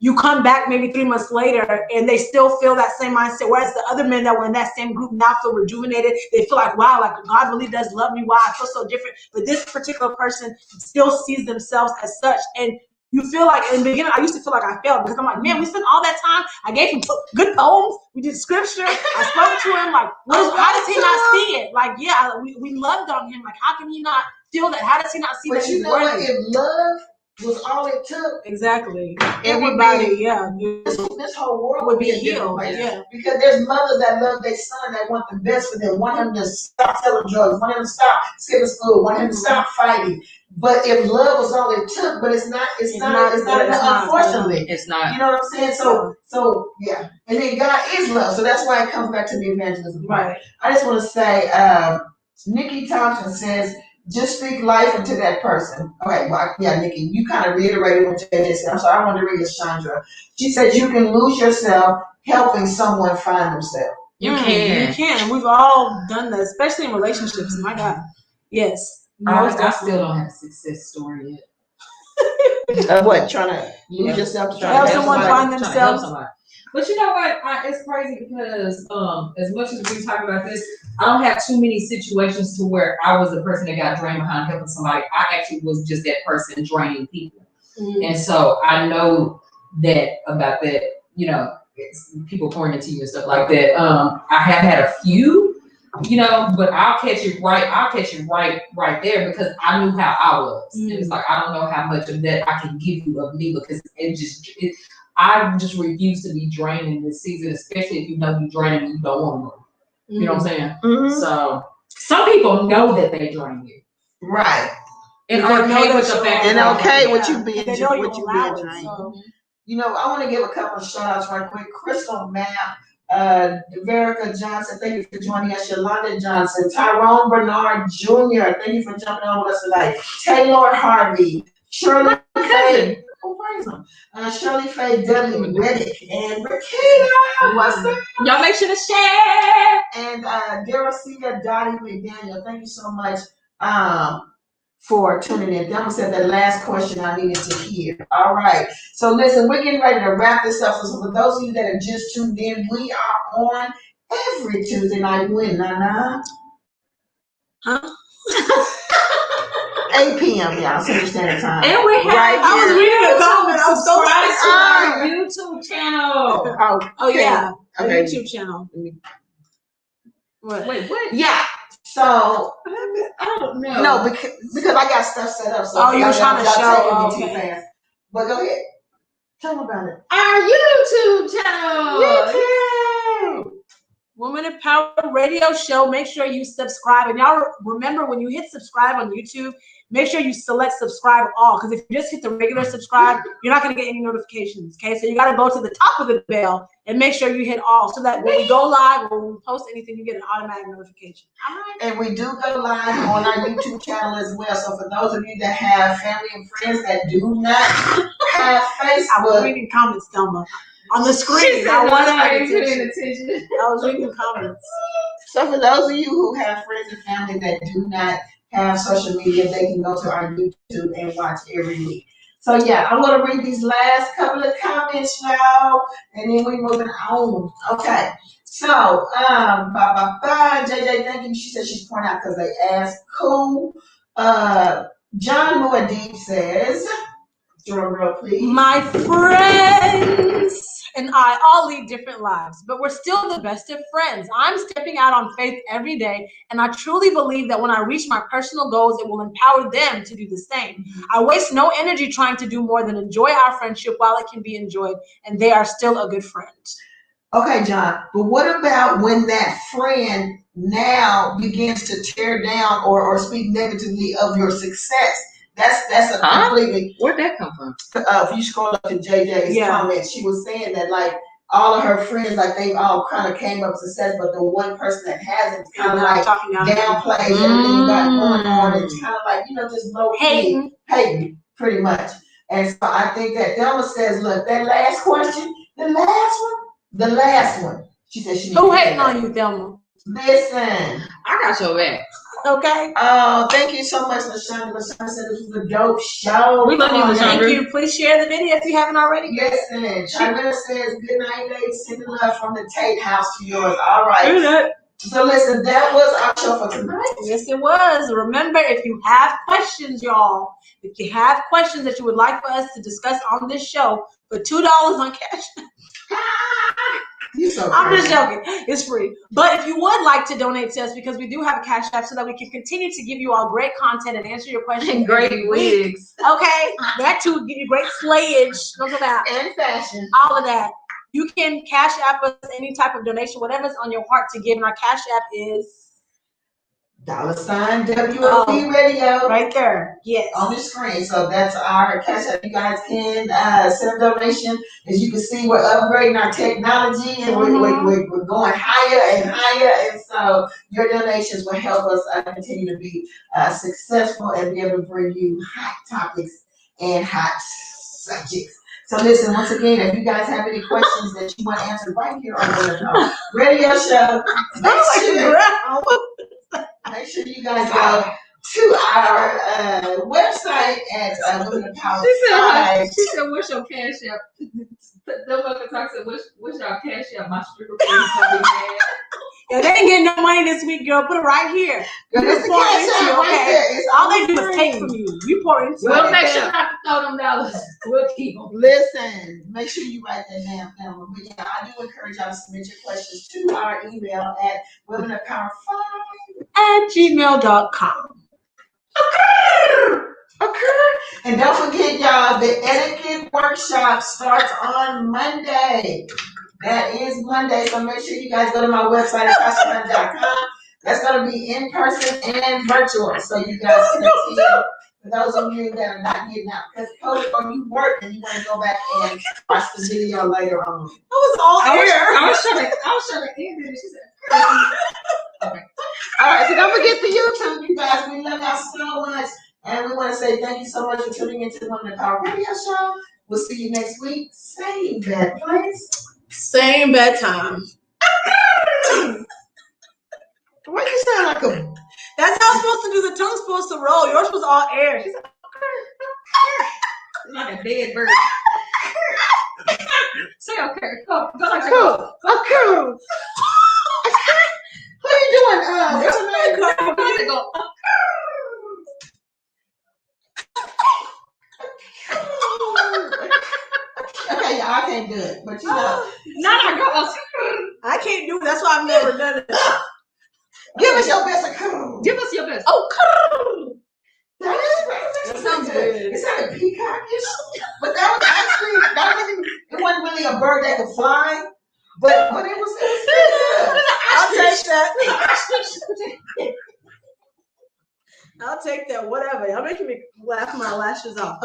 you come back maybe 3 months later and they still feel that same mindset. Whereas the other men that were in that same group now feel rejuvenated. They feel like, wow, like God really does love me. Wow, I feel so different. But this particular person still sees themselves as such. And you feel like, in the beginning, I used to feel like I failed, because I'm like, man, we spent all that time. I gave him good poems. We did scripture. I spoke to him. Like, how does he not see it? Like, yeah, we loved on him. Like, how can he not feel that? How does he not see that? But you know what? If love was all it took, exactly. Everybody, this whole world would be healed. Yeah. Because there's mothers that love their son, that want the best for them, want him to stop selling drugs, want him to stop skipping school, want him to stop fighting. But if love was all it took, but it's not enough, unfortunately. It's not. You know what I'm saying? So yeah. And then God is love. So that's why it comes back to the evangelism. Right. I just want to say, Nikki Thompson says, just speak life into that person. Okay, well, yeah, Nikki, you kind of reiterated what you said. I'm sorry, I wanted to read this, Chandra. She said you can lose yourself helping someone find themselves. You can. We've all done that, especially in relationships. My God. Yes. I still don't have a success story yet. What? Trying to lose yourself to help someone find themselves? But you know what? It's crazy because as much as we talk about this, I don't have too many situations to where I was the person that got drained behind helping somebody. I actually was just that person draining people. Mm-hmm. And so I know that about that, it's people pouring into you and stuff like that. I have had a few, but I'll catch it right there, because I knew how I was. Mm-hmm. And it's like, I don't know how much of that I can give you of me, because I just refuse to be drained in this season, especially if you know you're draining and you don't want to move. You know what I'm saying? Mm-hmm. So some people know that they drain you. Right. And okay with the fact and okay with you being drained. I want to give a couple of shout outs right quick. Crystal Map, Verica Johnson, thank you for joining us. Yolanda Johnson, Tyrone Bernard Jr., thank you for jumping on with us tonight. Taylor Harvey, Shirley Faye. Shirley Faye Dudley Reddick and Rakita. What's up? Y'all make sure to share. And Dorothea Dottie McDaniel, thank you so much for tuning in. That was that last question I needed to hear. All right. So listen, we're getting ready to wrap this up. So for those of you that have just tuned in, we are on every Tuesday night. When, Nana? Huh? 8 p.m. y'all, Central Standard Time. And we have, right I was reading a comment. I was so subscribe to our YouTube channel. Oh yeah. Okay. YouTube channel. What? Wait, what? Yeah. So I don't know. No, because I got stuff set up. So you were trying to show. Too fast. But go ahead. Tell them about it. Our YouTube channel. YouTube. Woman in Power Radio Show. Make sure you subscribe. And y'all remember, when you hit subscribe on YouTube, make sure you select subscribe all. Because if you just hit the regular subscribe, you're not going to get any notifications. Okay, so you got to go to the top of the bell and make sure you hit all, so that when we go live or when we post anything, you get an automatic notification. All right. And we do go live on our YouTube channel as well. So for those of you that have family and friends that do not have Facebook, I was reading comments, Thelma, on the screen. I was reading comments. So for those of you who have friends and family that do not have social media, they can go to our YouTube and watch every week. So yeah, I'm gonna read these last couple of comments, y'all, and then we're moving on. Okay. So, JJ, thank you. She said she's pointing out because they asked. Cool. John Muad'Dib says, drum roll, please. My friends and I all lead different lives, but we're still the best of friends. I'm stepping out on faith every day, and I truly believe that when I reach my personal goals, it will empower them to do the same. I waste no energy trying to do more than enjoy our friendship while it can be enjoyed, and they are still a good friend. Okay, John, but what about when that friend now begins to tear down or speak negatively of your success? That's a completely. Where'd that come from? If you scroll up to JJ's comments, she was saying that like all of her friends, like they all kind of came up success, but the one person that hasn't kind of like downplays everything you got going on, and kind of like, you know, just low key hating pretty much. And so I think that Thelma says, look, that last question, the last one. She said she. Who hating on you, Thelma? Listen, I got your back. Okay. Oh, thank you so much, LaShonda. LaShonda said this was a dope show. We love you, LaShonda. Thank you. Please share the video if you haven't already. Listen, China says, good night, ladies. Sending love from the Tate house to yours. All right. So listen, that was our show for tonight. Yes, it was. Remember, if you have questions, y'all, if you have questions that you would like for us to discuss on this show, for $2 on Cash. I'm just joking. It's free. But if you would like to donate to us, because we do have a Cash App so that we can continue to give you all great content and answer your questions. And great wigs. Okay. That too, give you great slayage. Look at that. And fashion. All of that. You can Cash App us any type of donation, whatever's on your heart to give. And our Cash App is $ WLB Radio. Right there. Yes. On the screen. So that's our Cash App. You guys can send a donation. As you can see, we're upgrading our technology and we're going higher and higher. And so your donations will help us continue to be successful and be able to bring you hot topics and hot subjects. So listen, once again, if you guys have any questions that you want answered right here on the radio show, make sure you guys go to our website at Women of Power. She said, what's your Cash App? The mother talk said, what's your Cash App? My stripper friends. Yeah, they ain't getting no money this week, girl. Put it right here. Girl, it's the Cash App right there. All they do is take from you. You pour into it. We'll make sure not to throw them dollars. We'll keep them. Listen, make sure you write that down. But yeah, I do encourage y'all to submit your questions to our email at womenofpower5@gmail.com. Okay. And don't forget, y'all, the etiquette workshop starts on Monday. That is Monday, so make sure you guys go to my website at pastorman.com. That's going to be in person and virtual, so you guys can attend. For those of you that are not getting out, because COVID, or you work and you want to go back and watch the video later on. It was all there. I was trying to end it. She said, okay. All right, so don't forget the YouTube, you guys. We love y'all so much. And we want to say thank you so much for tuning into the Women of Power Radio Show. We'll see you next week. Same bad place. Same bad time. Why you sound like a... That's how I'm supposed to do. The tongue's supposed to roll. Yours was all air. She's like a dead bird. Say okay. Go like cool. Cool. What are you doing? What's the name? Go. Okay, y'all, I can't do it, but you know. I can't do it. That's why I've never done it. Give us your best. Give us your best. Oh, that sounds good. It sounded peacockish, but that was actually it wasn't really a bird that could fly, but it was good. that. I'll take that. Whatever. Y'all making me laugh my lashes off.